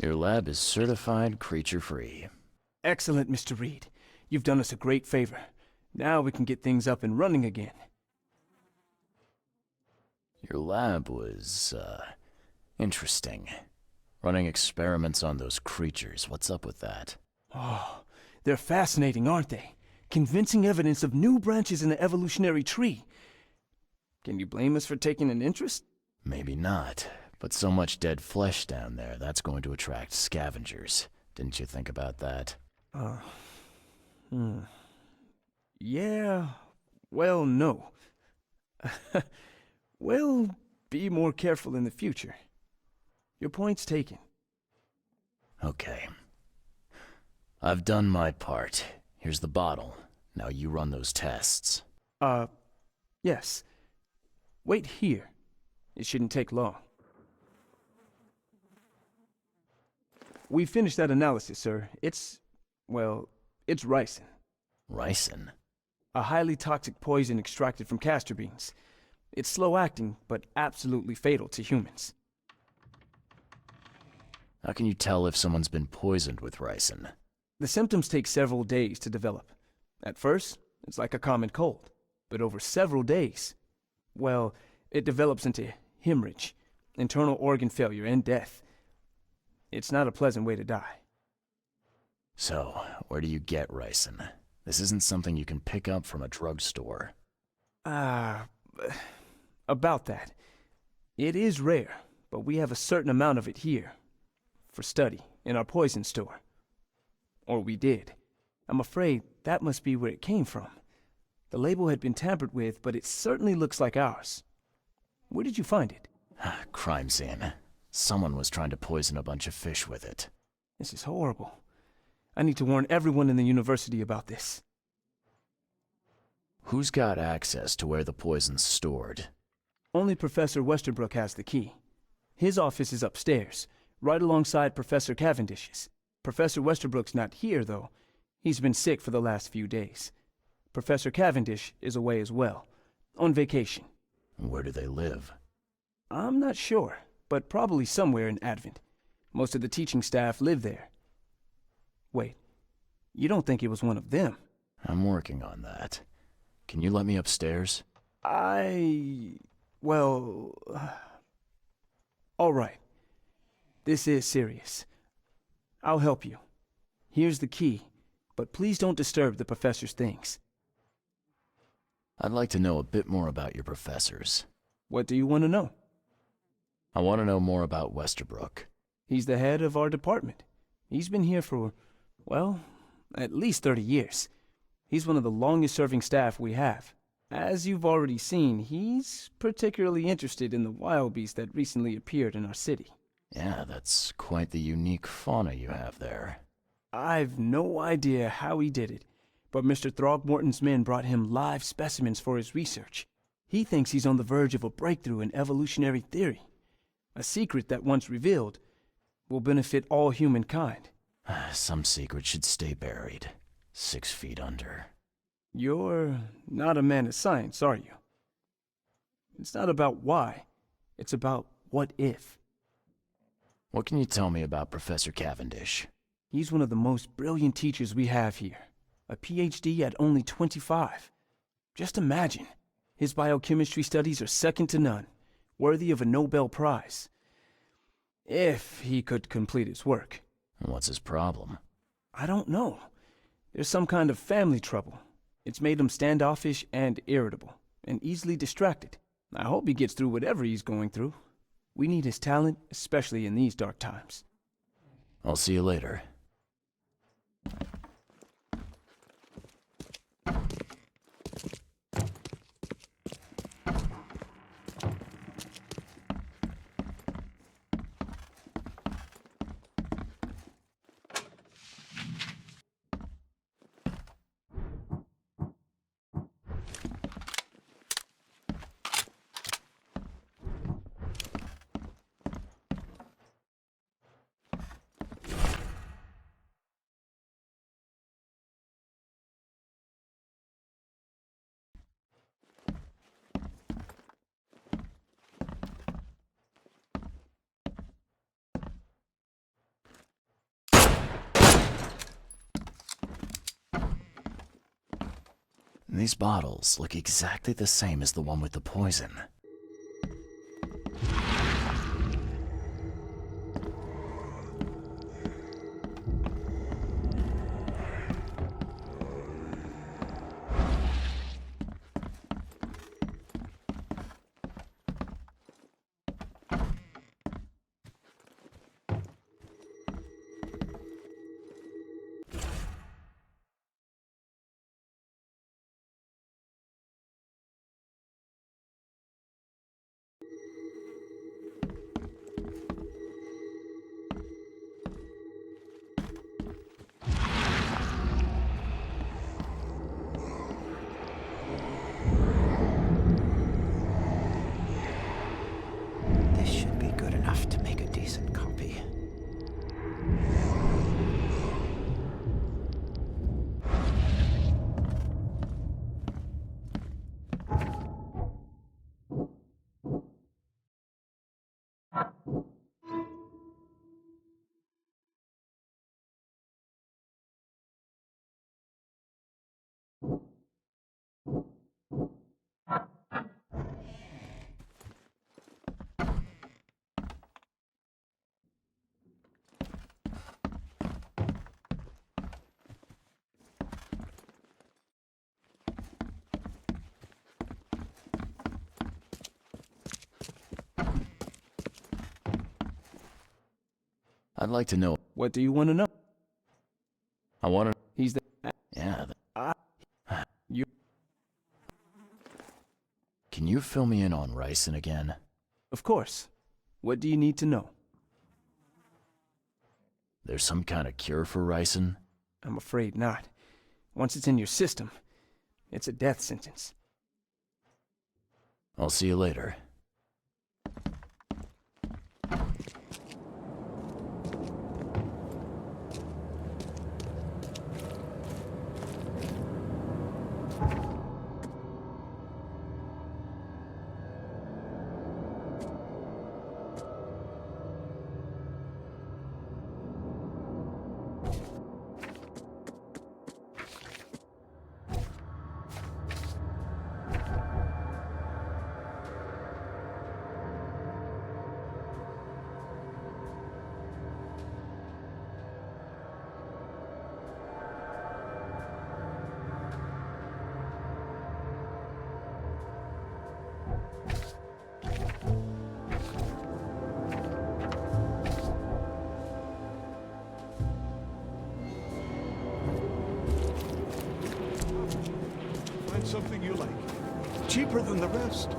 Your lab is certified creature-free. Excellent, Mr. Reed. You've done us a great favor. Now we can get things up and running again. Your lab was, interesting. Running experiments on those creatures. What's up with that? Oh, they're fascinating, aren't they? Convincing evidence of new branches in the evolutionary tree. Can you blame us for taking an interest? Maybe not. But so much dead flesh down there, that's going to attract scavengers. Didn't you think about that? Yeah, well, no. We'll be more careful in the future. Your point's taken. Okay. I've done my part. Here's the bottle. Now you run those tests. Yes. Wait here. It shouldn't take long. We finished that analysis, sir. It's ricin. Ricin? A highly toxic poison extracted from castor beans. It's slow-acting, but absolutely fatal to humans. How can you tell if someone's been poisoned with ricin? The symptoms take several days to develop. At first, it's like a common cold. But over several days, well, it develops into hemorrhage, internal organ failure, and death. It's not a pleasant way to die. So, where do you get ricin? This isn't something you can pick up from a drugstore. About that. It is rare, but we have a certain amount of it here. For study, in our poison store. Or we did. I'm afraid that must be where it came from. The label had been tampered with, but it certainly looks like ours. Where did you find it? Crime scene. Someone was trying to poison a bunch of fish with it. This is horrible. I need to warn everyone in the university about this. Who's got access to where the poison's stored? Only Professor Westerbrook has the key. His office is upstairs, right alongside Professor Cavendish's. Professor Westerbrook's not here, though. He's been sick for the last few days. Professor Cavendish is away as well, on vacation. Where do they live? I'm not sure, but probably somewhere in Advent. Most of the teaching staff live there. Wait, you don't think it was one of them? I'm working on that. Can you let me upstairs? Well... all right. This is serious. I'll help you. Here's the key, but please don't disturb the professor's things. I'd like to know a bit more about your professors. What do you want to know? I want to know more about Westerbrook. He's the head of our department. He's been here for, well, at least 30 years. He's one of the longest-serving staff we have. As you've already seen, he's particularly interested in the wild beast that recently appeared in our city. Yeah, that's quite the unique fauna you have there. I've no idea how he did it, but Mr. Throgmorton's men brought him live specimens for his research. He thinks he's on the verge of a breakthrough in evolutionary theory. A secret that, once revealed, will benefit all humankind. Some secret should stay buried, 6 feet under. You're not a man of science, are you? It's not about why. It's about what if. What can you tell me about Professor Cavendish? He's one of the most brilliant teachers we have here. A PhD at only 25. Just imagine. His biochemistry studies are second to none, worthy of a Nobel Prize. If he could complete his work. What's his problem? I don't know. There's some kind of family trouble. It's made him standoffish and irritable, and easily distracted. I hope he gets through whatever he's going through. We need his talent, especially in these dark times. I'll see you later. These bottles look exactly the same as the one with the poison. I'd like to know. What do you want to know? I want to. He's the... Yeah. You... Can you fill me in on ricin again? Of course. What do you need to know? There's some kind of cure for ricin? I'm afraid not. Once it's in your system, it's a death sentence. I'll see you later. Find something you like. Cheaper than the rest.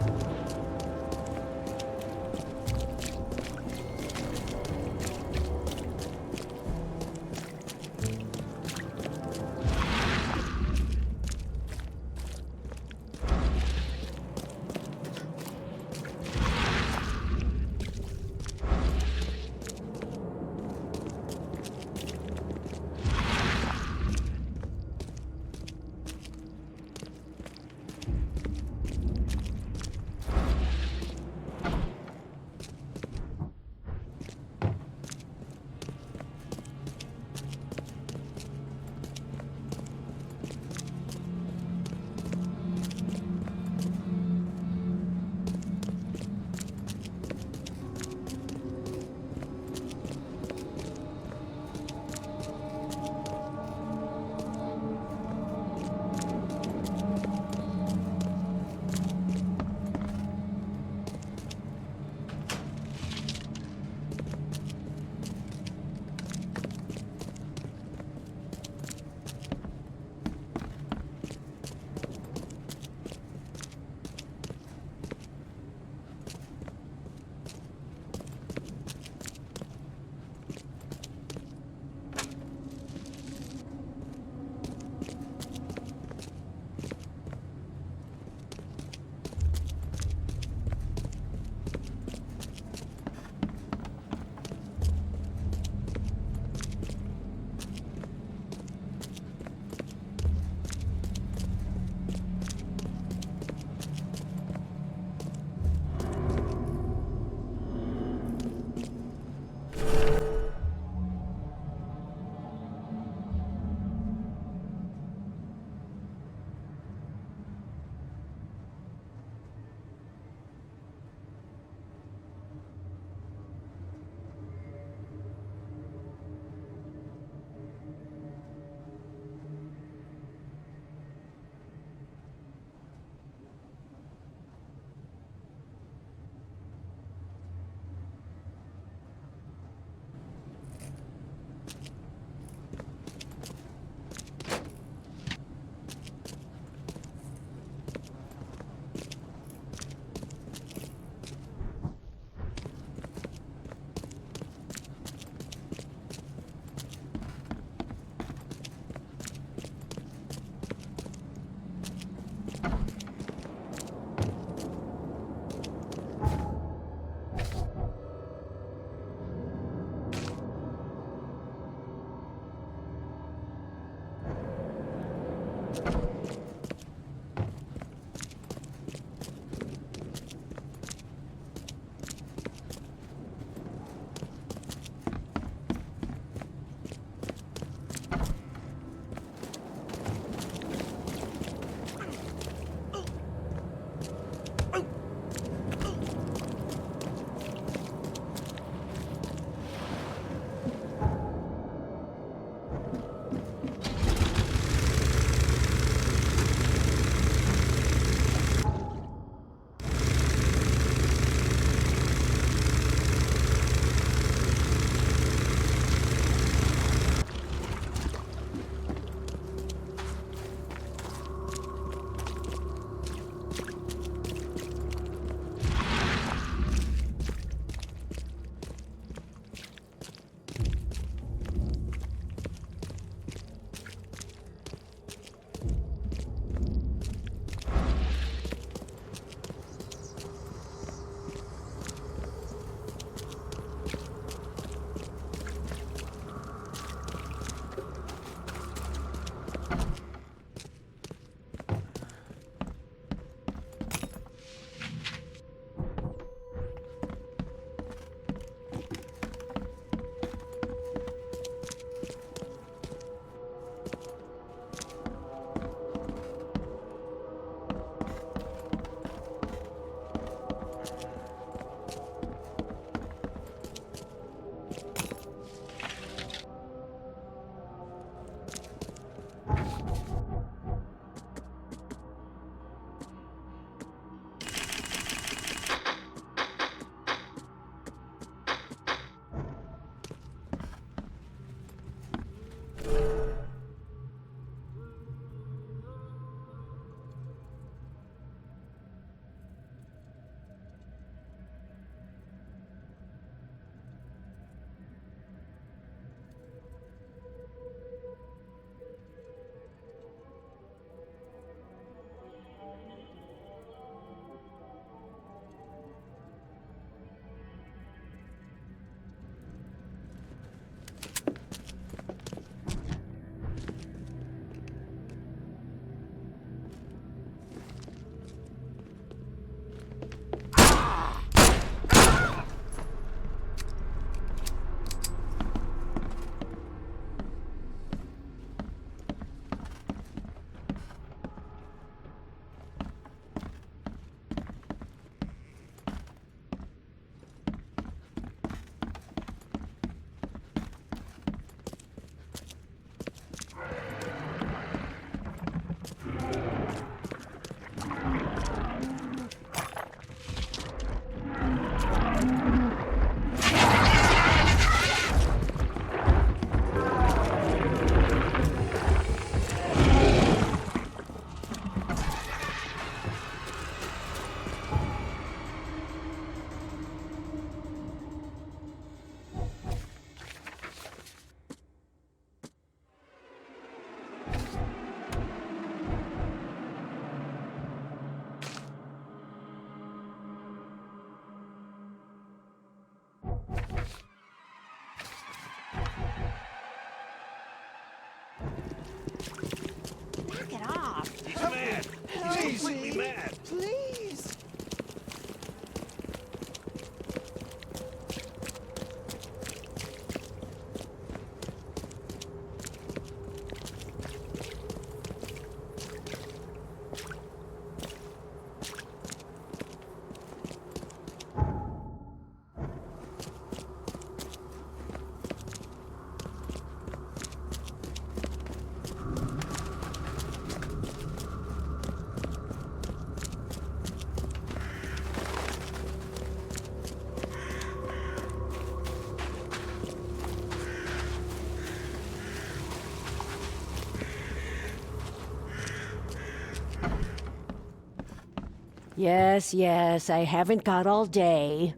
Yes, yes, I haven't got all day.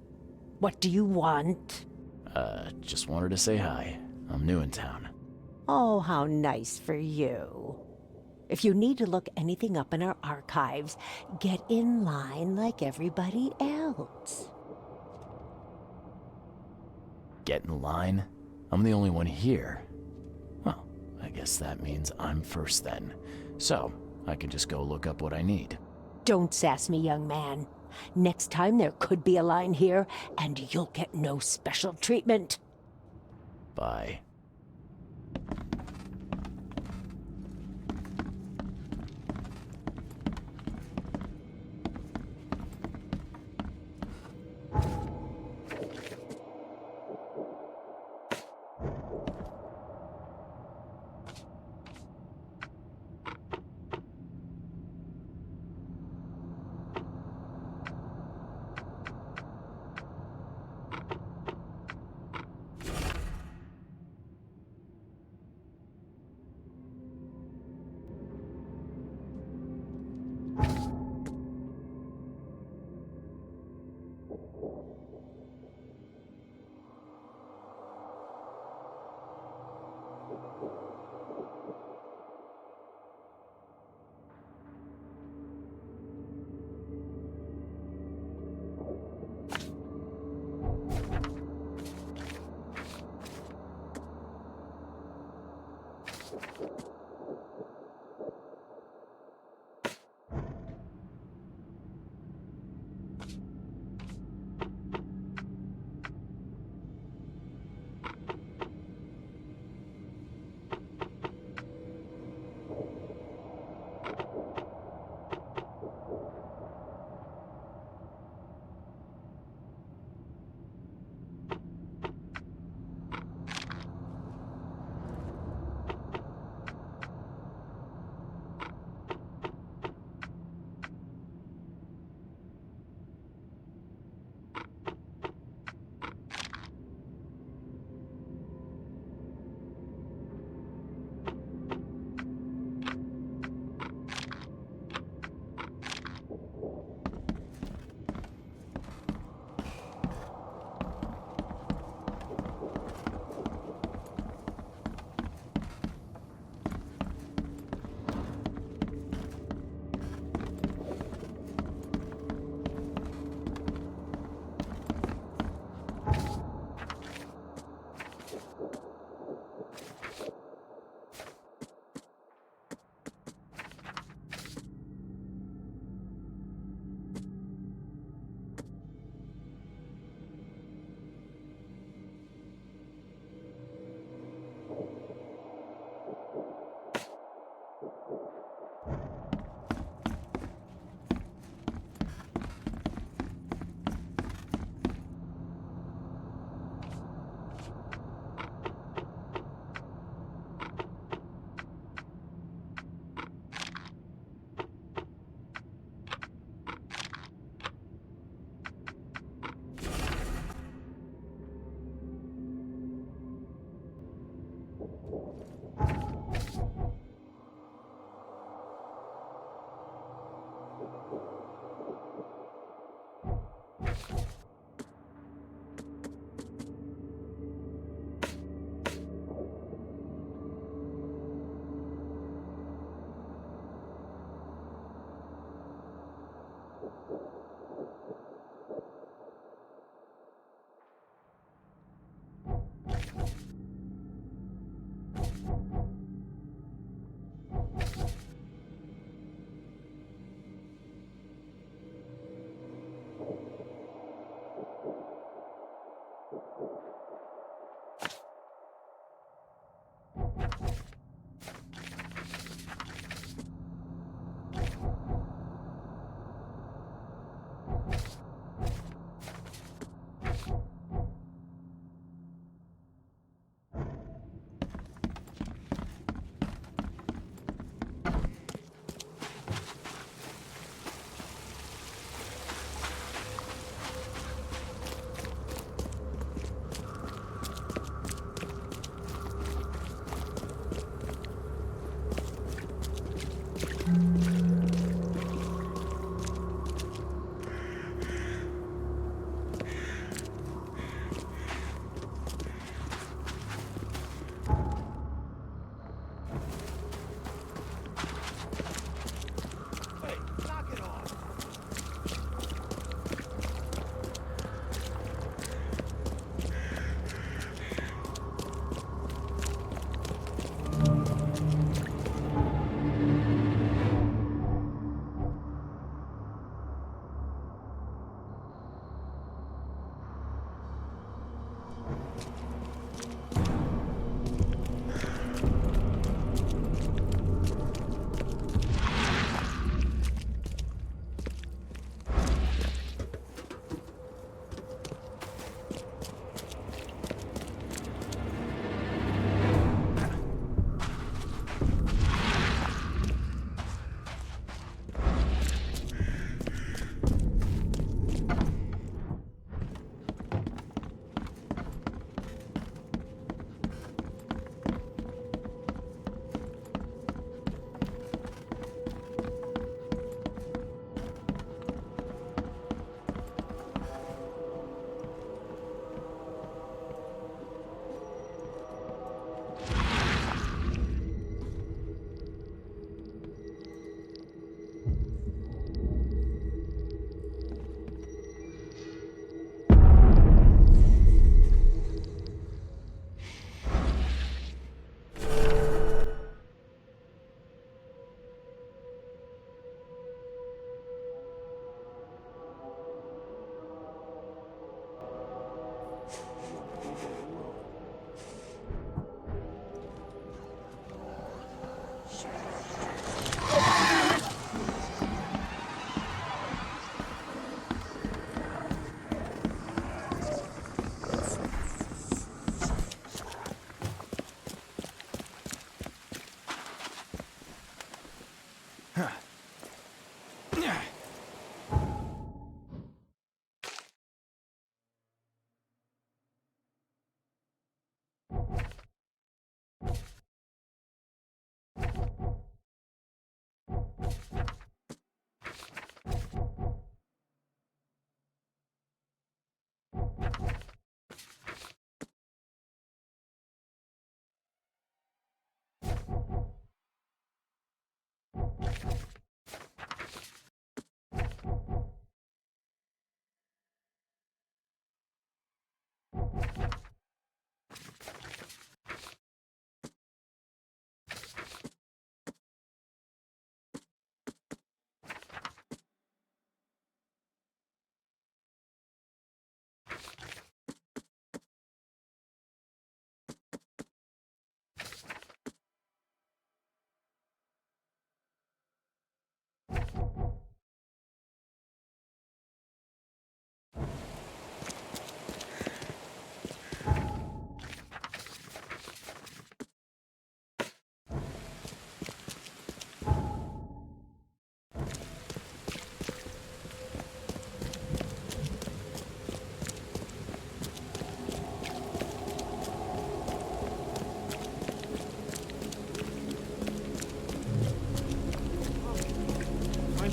What do you want? Just wanted to say hi. I'm new in town. Oh, how nice for you. If you need to look anything up in our archives, get in line like everybody else. Get in line? I'm the only one here. Well, I guess that means I'm first then. So, I can just go look up what I need. Don't sass me, young man. Next time there could be a line here, and you'll get no special treatment. Bye.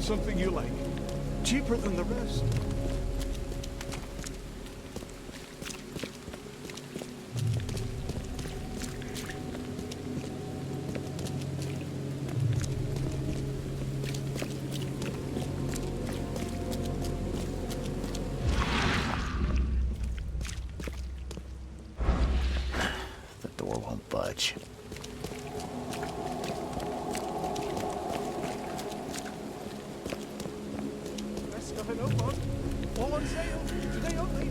something you like. Cheaper than the rest. The door won't budge. Best of an open. All on sale. Today only.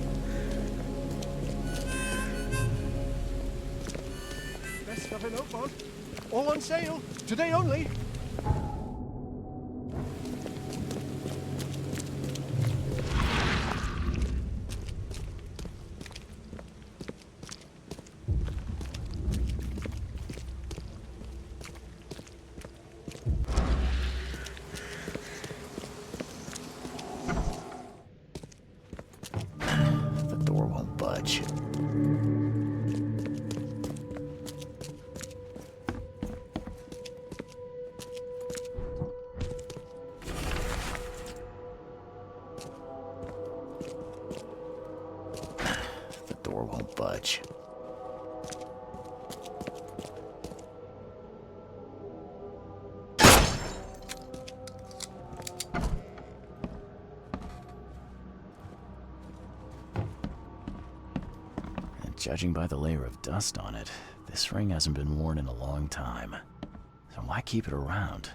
Best of an open. All on sale. Today only. The door won't budge. The door won't budge. And judging by the layer of dust on it, this ring hasn't been worn in a long time. So why keep it around?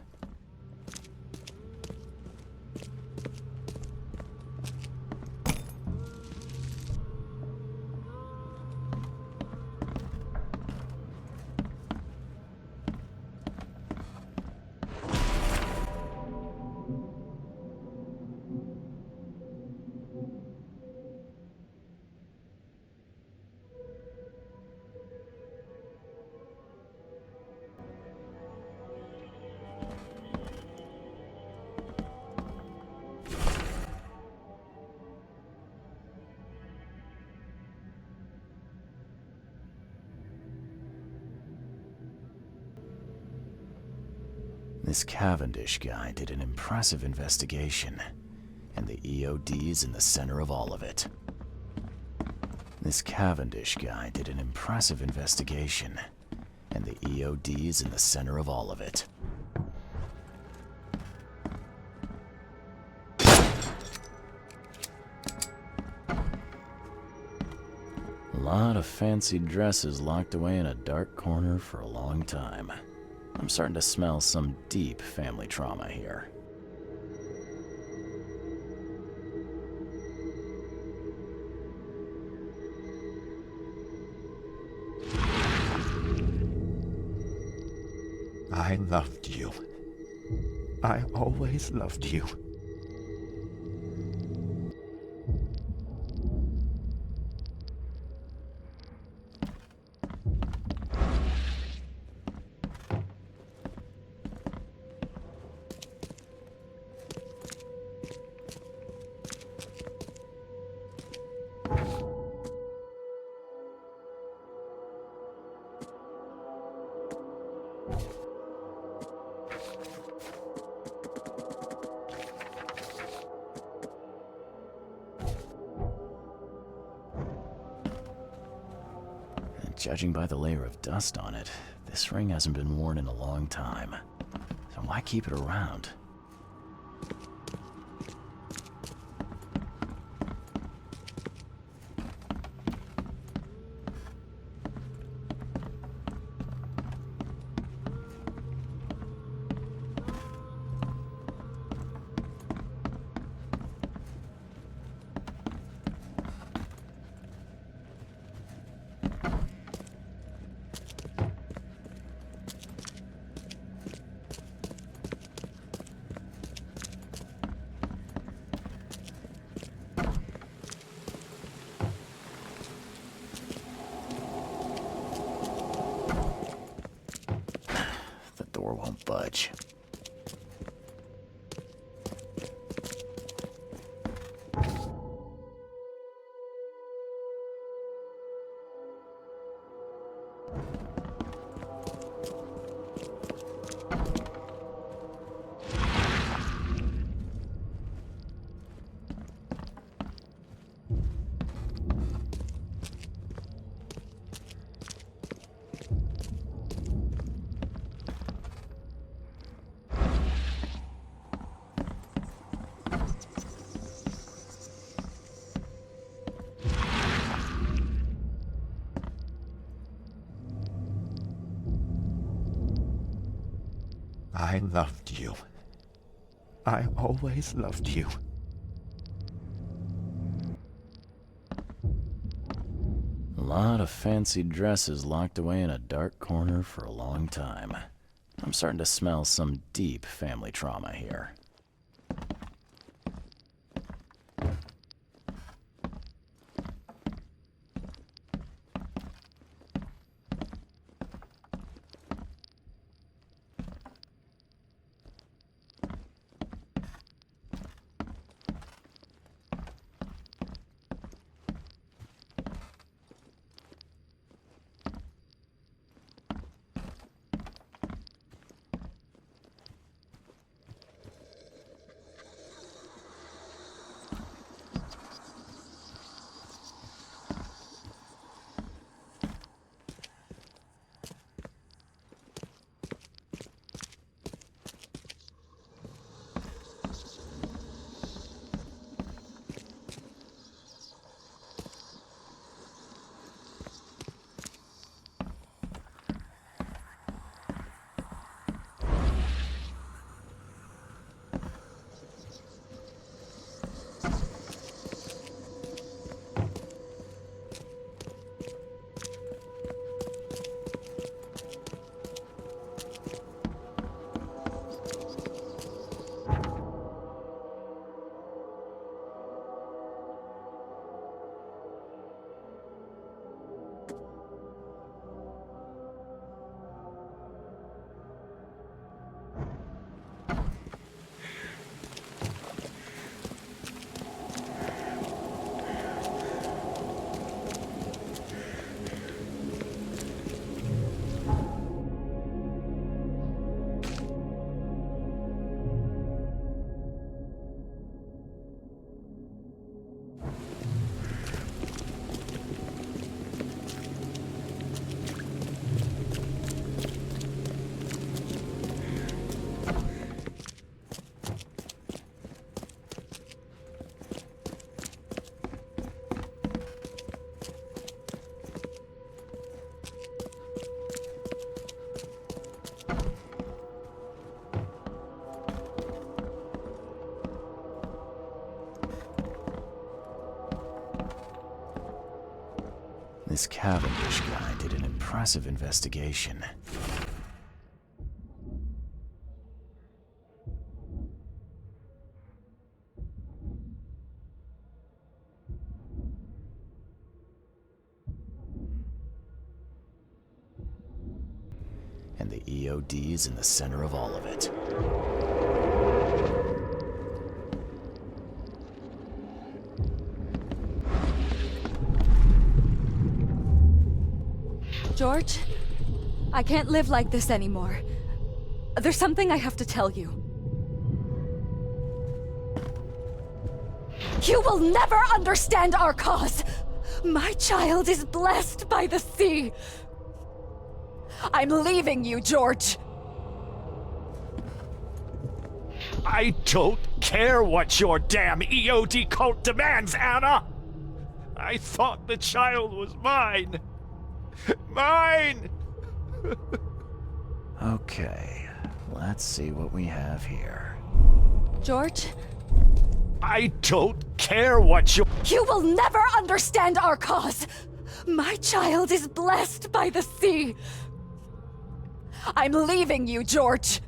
This Cavendish guy did an impressive investigation, and the EOD's in the center of all of it. This Cavendish guy did an impressive investigation, and the EOD's in the center of all of it. A lot of fancy dresses locked away in a dark corner for a long time. I'm starting to smell some deep family trauma here. I loved you. I always loved you. Judging by the layer of dust on it, this ring hasn't been worn in a long time. So why keep it around? Door won't budge. I loved you. I always loved you. A lot of fancy dresses locked away in a dark corner for a long time. I'm starting to smell some deep family trauma here. This Cavendish guy did an impressive investigation. And the EOD is in the center of all of it. George, I can't live like this anymore. There's something I have to tell you. You will never understand our cause! My child is blessed by the sea! I'm leaving you, George! I don't care what your damn EOD cult demands, Anna! I thought the child was mine! Mine! Okay, let's see what we have here. George? I don't care what you... You will never understand our cause! My child is blessed by the sea! I'm leaving you, George!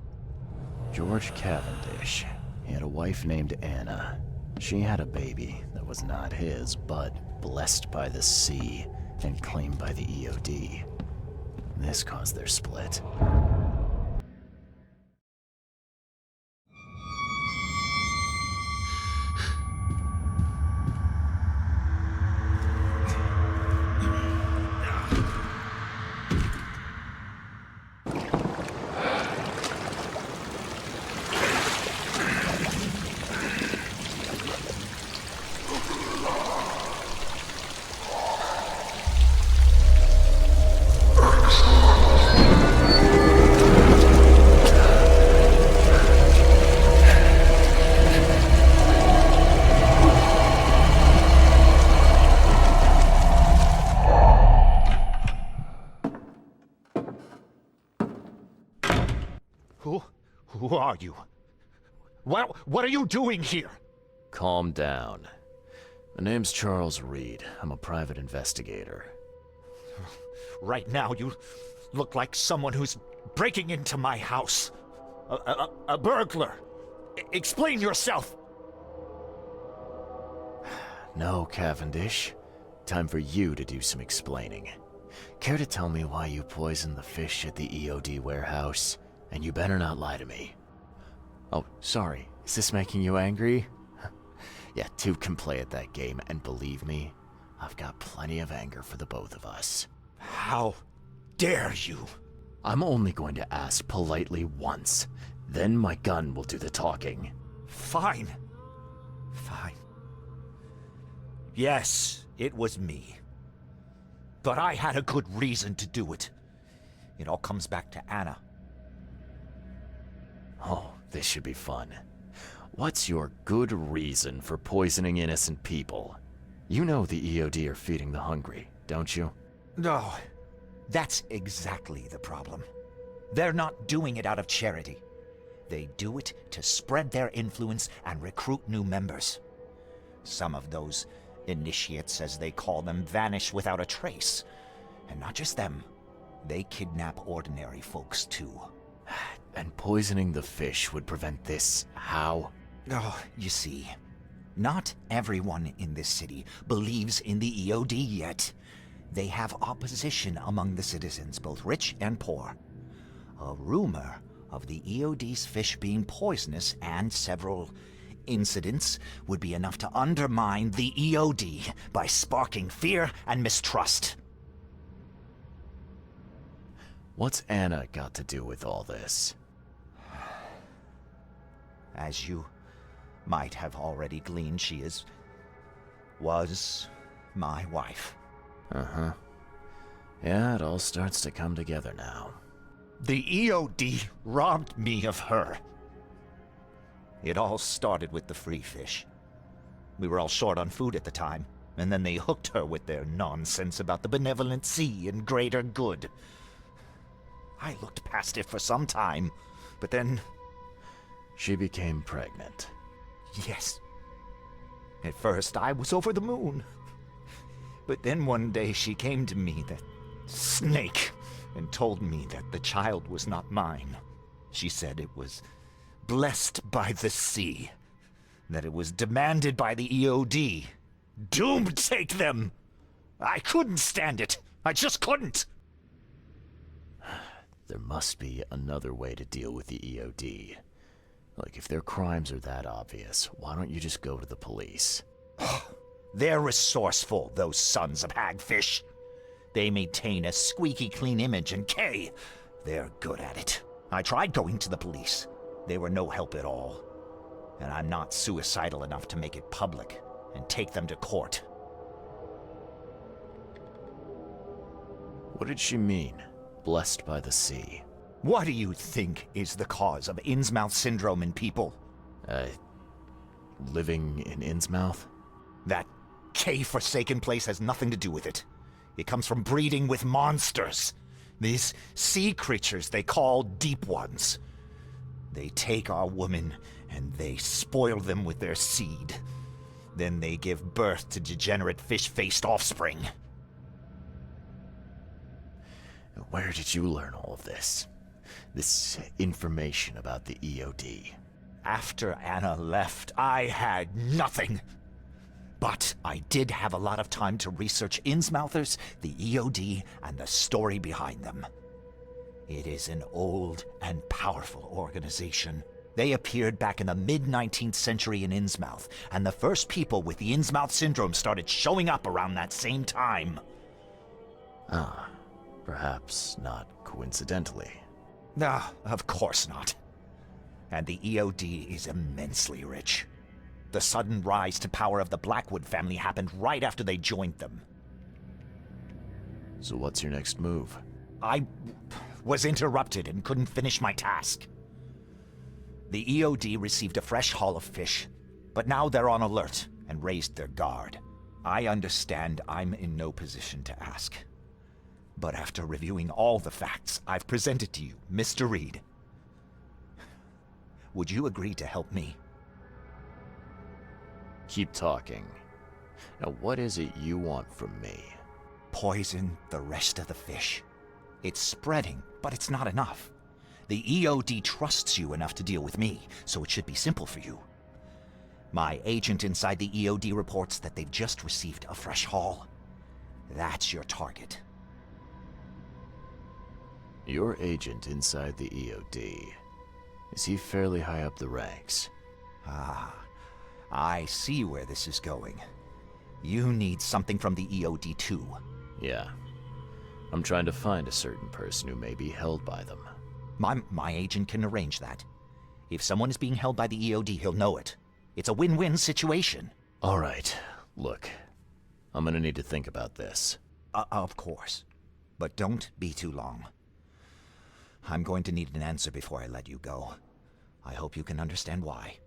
George Cavendish. He had a wife named Anna. She had a baby that was not his, but blessed by the sea and claimed by the EOD. This caused their split. Who are you? What are you doing here? Calm down. My name's Charles Reed. I'm a private investigator. Right now, you look like someone who's breaking into my house. A burglar. Explain yourself. No, Cavendish. Time for you to do some explaining. Care to tell me why you poisoned the fish at the EOD warehouse? And you better not lie to me. Oh, sorry. Is this making you angry? Yeah, two can play at that game, and believe me, I've got plenty of anger for the both of us. How dare you? I'm only going to ask politely once. Then my gun will do the talking. Fine. Fine. Yes, it was me. But I had a good reason to do it. It all comes back to Anna. Oh, this should be fun. What's your good reason for poisoning innocent people? You know the EOD are feeding the hungry, don't you? No, that's exactly the problem. They're not doing it out of charity. They do it to spread their influence and recruit new members. Some of those initiates, as they call them, vanish without a trace. And not just them. They kidnap ordinary folks, too. And poisoning the fish would prevent this. How? Oh, you see, not everyone in this city believes in the EOD yet. They have opposition among the citizens, both rich and poor. A rumor of the EOD's fish being poisonous and several incidents would be enough to undermine the EOD by sparking fear and mistrust. What's Anna got to do with all this? As you might have already gleaned, she was my wife. Uh-huh. Yeah, it all starts to come together now. The EOD robbed me of her. It all started with the free fish. We were all short on food at the time, and then they hooked her with their nonsense about the benevolent sea and greater good. I looked past it for some time, but then... She became pregnant. Yes. At first, I was over the moon. But then one day she came to me, that snake, and told me that the child was not mine. She said it was blessed by the sea, that it was demanded by the EOD. Doomed take them! I couldn't stand it. I just couldn't. There must be another way to deal with the EOD. Like, if their crimes are that obvious, why don't you just go to the police? They're resourceful, those sons of hagfish. They maintain a squeaky clean image, and they're good at it. I tried going to the police. They were no help at all. And I'm not suicidal enough to make it public and take them to court. What did she mean, blessed by the sea? What do you think is the cause of Innsmouth syndrome in people? Living in Innsmouth? That K-forsaken place has nothing to do with it. It comes from breeding with monsters. These sea creatures they call Deep Ones. They take our women and they spoil them with their seed. Then they give birth to degenerate fish-faced offspring. Where did you learn all of this? This information about the EOD? After Anna left, I had nothing. But I did have a lot of time to research Innsmouthers, the EOD, and the story behind them. It is an old and powerful organization. They appeared back in the mid-19th century in Innsmouth, and the first people with the Innsmouth syndrome started showing up around that same time. Ah, perhaps not coincidentally. Ah, of course not. And the EOD is immensely rich. The sudden rise to power of the Blackwood family happened right after they joined them. So what's your next move? I was interrupted and couldn't finish my task. The EOD received a fresh haul of fish, but now they're on alert and raised their guard. I understand I'm in no position to ask. But after reviewing all the facts I've presented to you, Mr. Reed, Would you agree to help me? Keep talking. Now, what is it you want from me? Poison the rest of the fish. It's spreading, but it's not enough. The EOD trusts you enough to deal with me, so it should be simple for you. My agent inside the EOD reports that they've just received a fresh haul. That's your target. Your agent inside the EOD. Is he fairly high up the ranks? Ah, I see where this is going. You need something from the EOD too. Yeah. I'm trying to find a certain person who may be held by them. My agent can arrange that. If someone is being held by the EOD, he'll know it. It's a win-win situation. All right. Look, I'm gonna need to think about this. Of course. But don't be too long. I'm going to need an answer before I let you go. I hope you can understand why.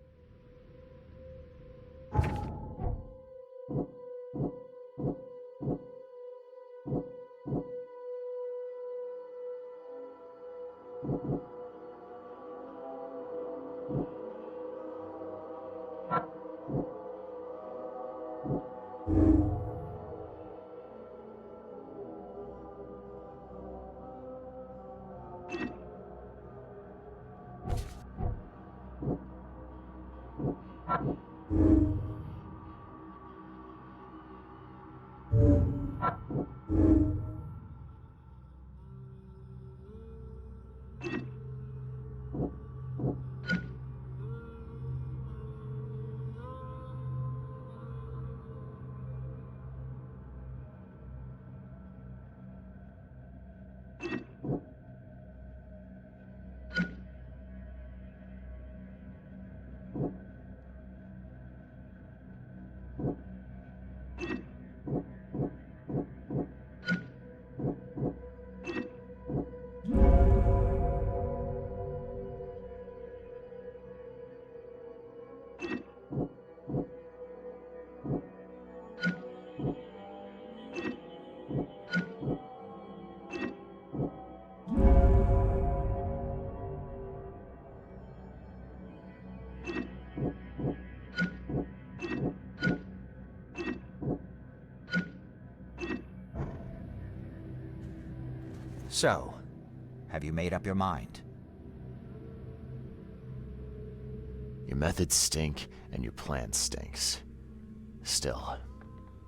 So, have you made up your mind? Your methods stink, and your plan stinks. Still,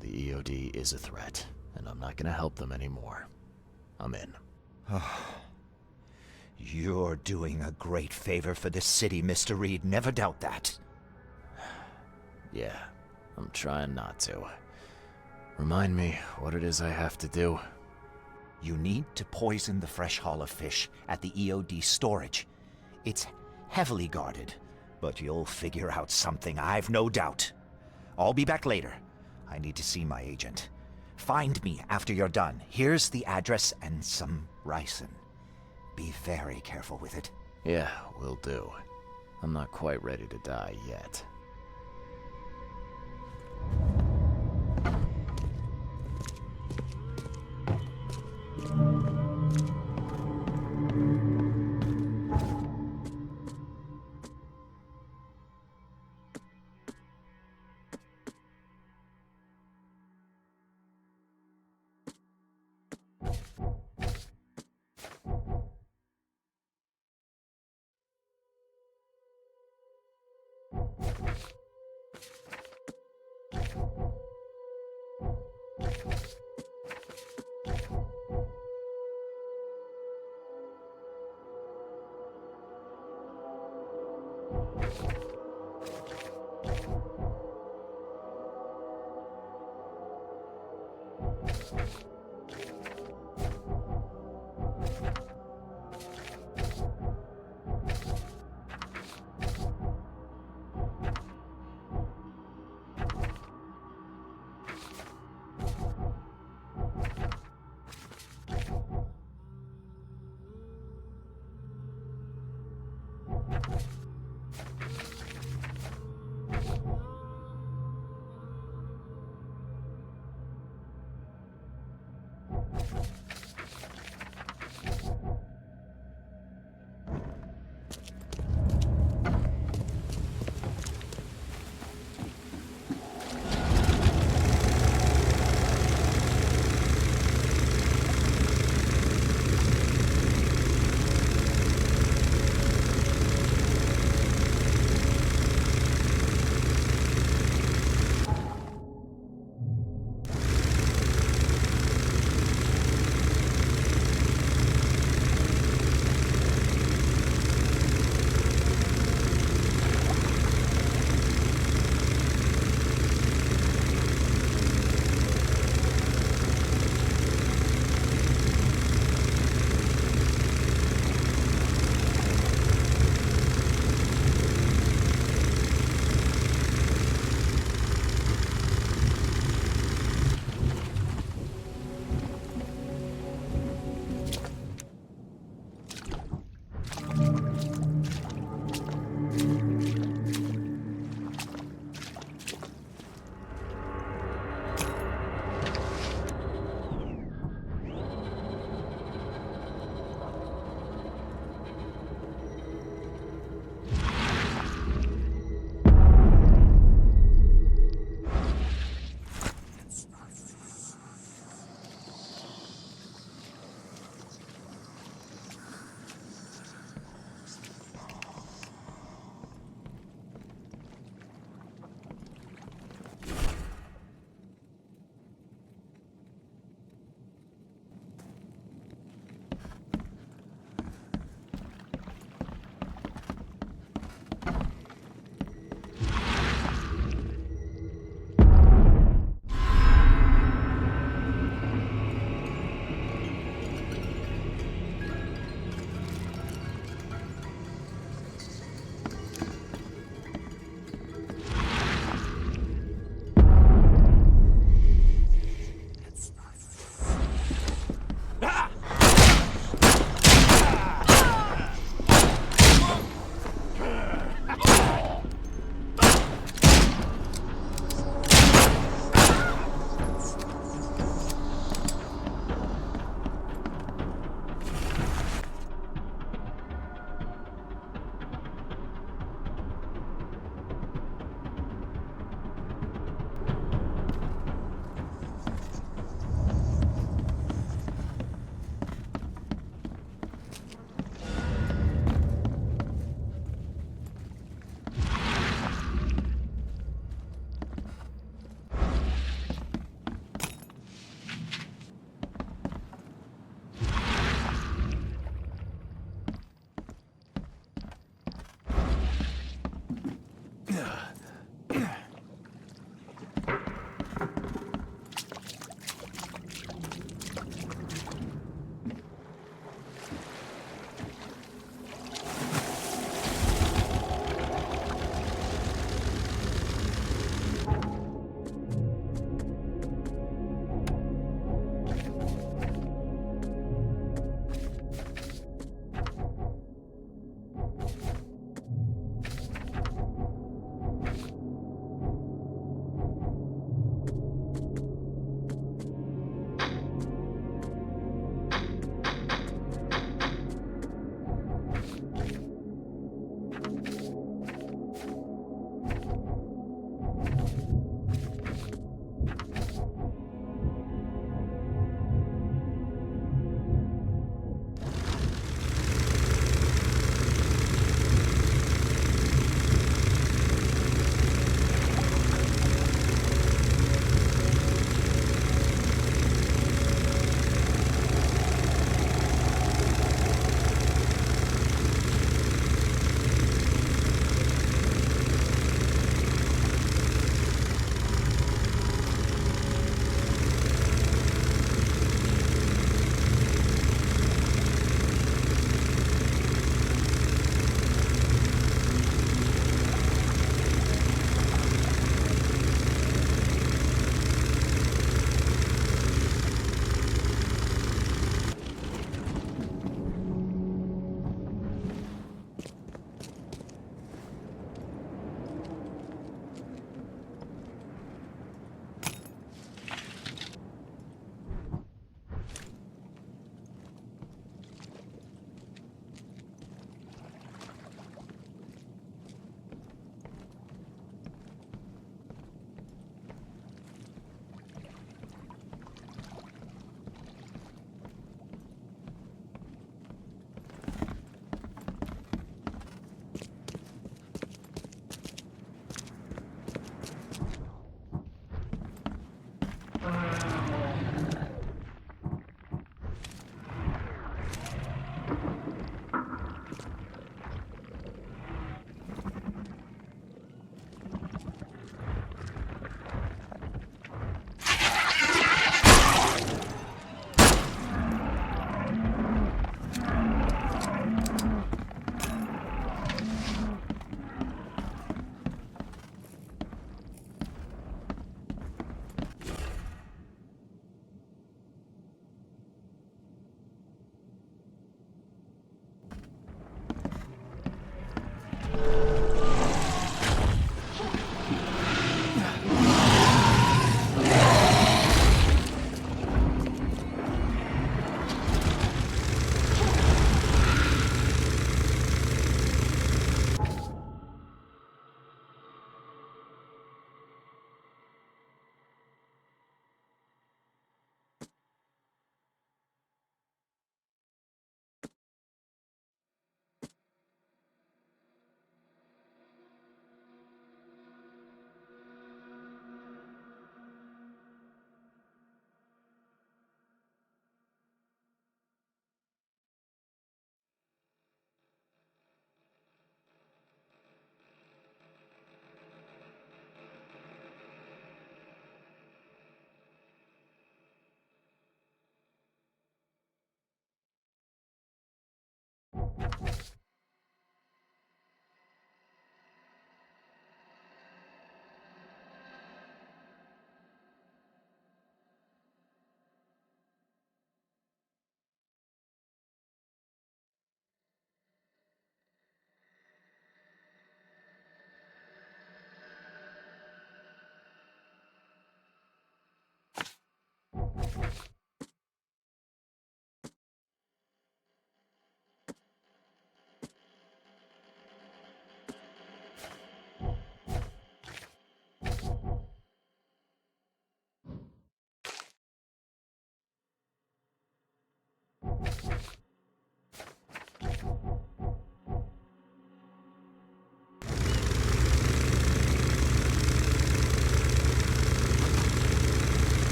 the EOD is a threat, and I'm not gonna help them anymore. I'm in. You're doing a great favor for this city, Mr. Reed. Never doubt that. Yeah, I'm trying not to. Remind me what it is I have to do. You need to poison the fresh haul of fish at the EOD storage. It's heavily guarded, but you'll figure out something, I've no doubt. I'll be back later. I need to see my agent. Find me after you're done. Here's the address and some ricin. Be very careful with it. Yeah, will do. I'm not quite ready to die yet.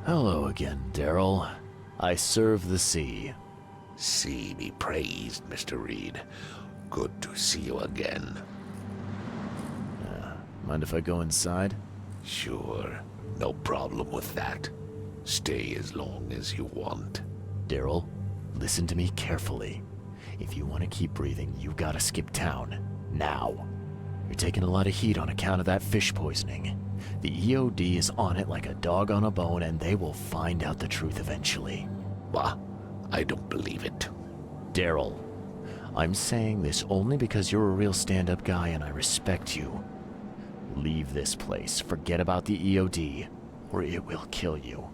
Hello again, Daryl. I serve the sea. Sea be praised, Mr. Reed. Good to see you again. Mind if I go inside? Sure, no problem with that. Stay as long as you want. Daryl, listen to me carefully. If you want to keep breathing, you gotta skip town. Now. You're taking a lot of heat on account of that fish poisoning. The EOD is on it like a dog on a bone, and they will find out the truth eventually. Bah, I don't believe it. Daryl, I'm saying this only because you're a real stand-up guy and I respect you. Leave this place, forget about the EOD, or it will kill you.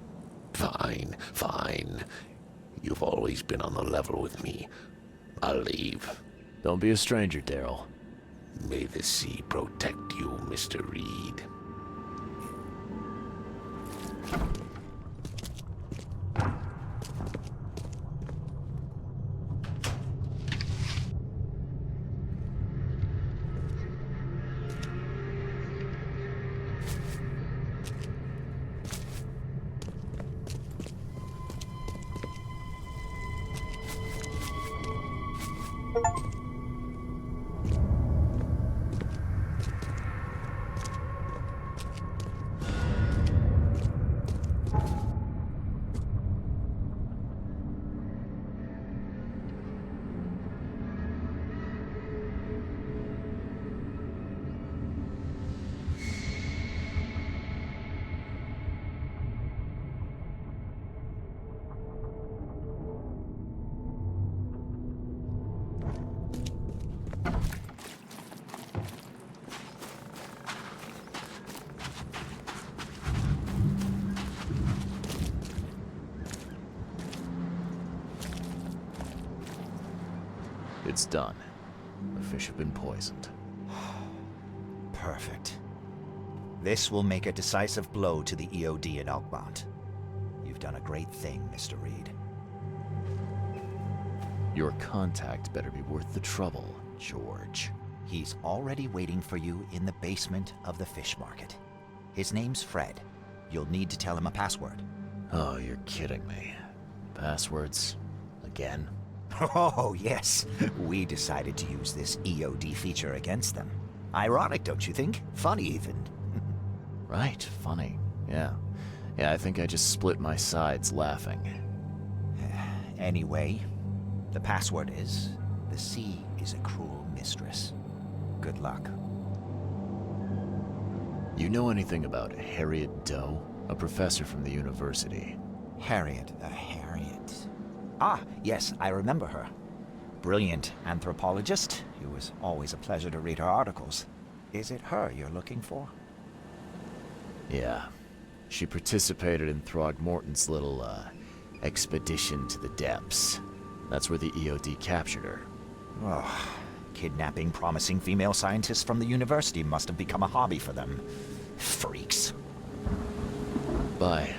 Fine, fine. You've always been on the level with me. I'll leave. Don't be a stranger, Daryl. May the sea protect you, Mr. Reed. It's done. The fish have been poisoned. Perfect. This will make a decisive blow to the EOD in Oakmont. You've done a great thing, Mr. Reed. Your contact better be worth the trouble, George. He's already waiting for you in the basement of the fish market. His name's Fred. You'll need to tell him a password. Oh, you're kidding me. Passwords? Again? Oh, yes. We decided to use this EOD feature against them. Ironic, don't you think? Funny, even. Right, funny. Yeah. Yeah, I think I just split my sides laughing. Anyway, the password is, the sea is a cruel mistress. Good luck. You know anything about Harriet Doe? A professor from the university. Harriet. Ah, yes, I remember her. Brilliant anthropologist. It was always a pleasure to read her articles. Is it her you're looking for? Yeah. She participated in Throgmorton's little, expedition to the depths. That's where the EOD captured her. Oh, kidnapping promising female scientists from the university must have become a hobby for them. Freaks. Bye.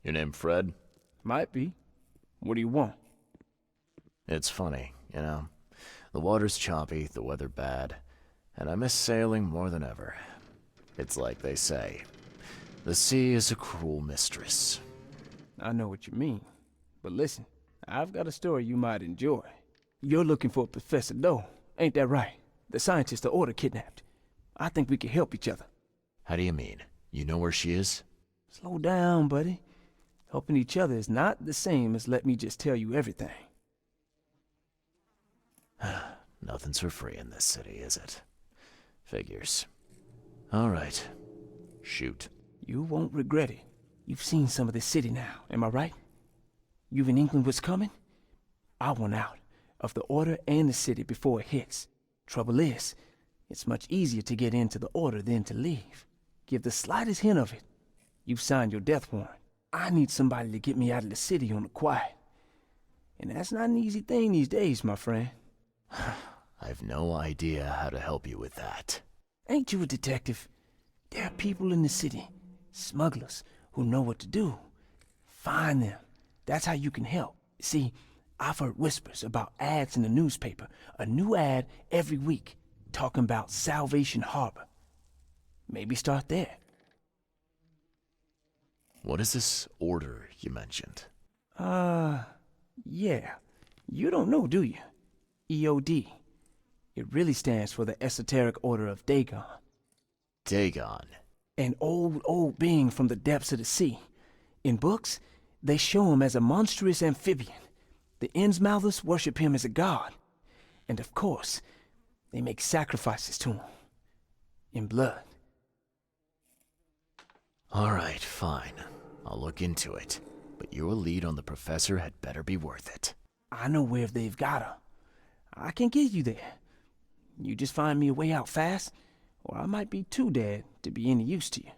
Your name Fred? Might be. What do you want? It's funny, you know. The water's choppy, the weather bad, and I miss sailing more than ever. It's like they say, the sea is a cruel mistress. I know what you mean. But listen, I've got a story you might enjoy. You're looking for Professor Doe, ain't that right? The scientist the Order kidnapped. I think we can help each other. How do you mean? You know where she is? Slow down, buddy. Helping each other is not the same as let me just tell you everything. Nothing's for free in this city, is it? Figures. All right. Shoot. You won't regret it. You've seen some of this city now, am I right? You've in England what's coming? I want out of the Order and the city before it hits. Trouble is, it's much easier to get into the Order than to leave. Give the slightest hint of it, you've signed your death warrant. I need somebody to get me out of the city on the quiet. And that's not an easy thing these days, my friend. I've no idea how to help you with that. Ain't you a detective? There are people in the city, smugglers, who know what to do. Find them. That's how you can help. See, I've heard whispers about ads in the newspaper. A new ad every week, talking about Salvation Harbor. Maybe start there. What is this order you mentioned? Yeah. You don't know, do you? EOD. It really stands for the Esoteric Order of Dagon. Dagon. An old being from the depths of the sea. In books, they show him as a monstrous amphibian. The Innsmouthers worship him as a god. And of course, they make sacrifices to him. In blood. All right, fine. I'll look into it. But your lead on the professor had better be worth it. I know where they've got her. I can get you there. You just find me a way out fast, or I might be too dead to be any use to you.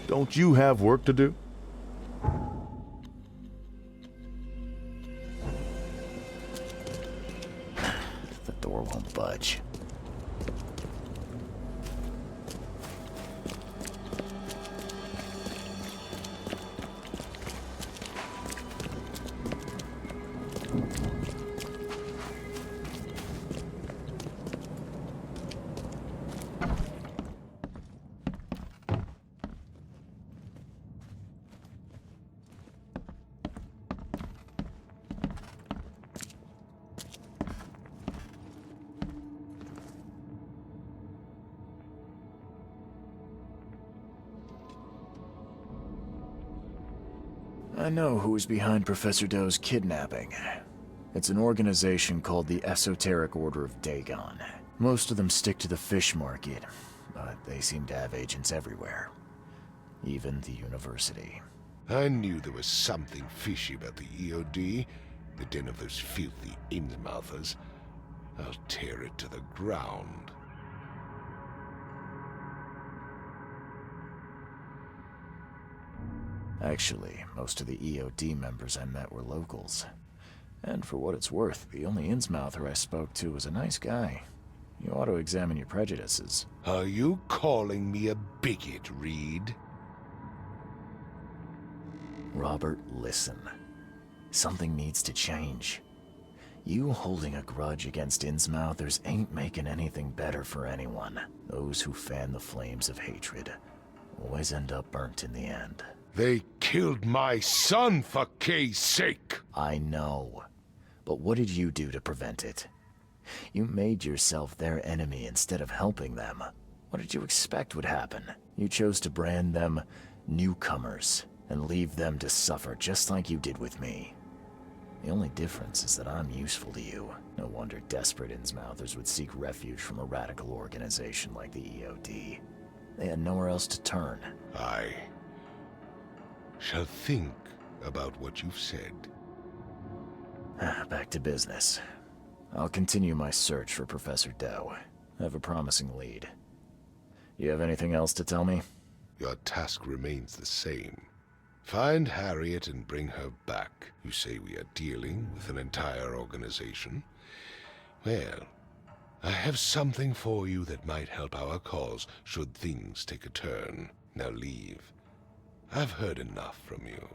Don't you have work to do? The door won't budge. I know who's behind Professor Doe's kidnapping. It's an organization called the Esoteric Order of Dagon. Most of them stick to the fish market, but they seem to have agents everywhere. Even the university. I knew there was something fishy about the EOD, the den of those filthy Innsmouthers. I'll tear it to the ground. Actually, most of the EOD members I met were locals. And for what it's worth, the only Innsmouther I spoke to was a nice guy. You ought to examine your prejudices. Are you calling me a bigot, Reed? Robert, listen. Something needs to change. You holding a grudge against Innsmouthers ain't making anything better for anyone. Those who fan the flames of hatred always end up burnt in the end. They killed my son, for Kay's sake! I know. But what did you do to prevent it? You made yourself their enemy instead of helping them. What did you expect would happen? You chose to brand them newcomers and leave them to suffer just like you did with me. The only difference is that I'm useful to you. No wonder desperate Innsmouthers would seek refuge from a radical organization like the EOD. They had nowhere else to turn. I shall think about what you've said. Back to business. I'll continue my search for Professor Doe. I have a promising lead. You have anything else to tell me? Your task remains the same. Find Harriet and bring her back. You say we are dealing with an entire organization? Well, I have something for you that might help our cause should things take a turn. Now leave. I've heard enough from you.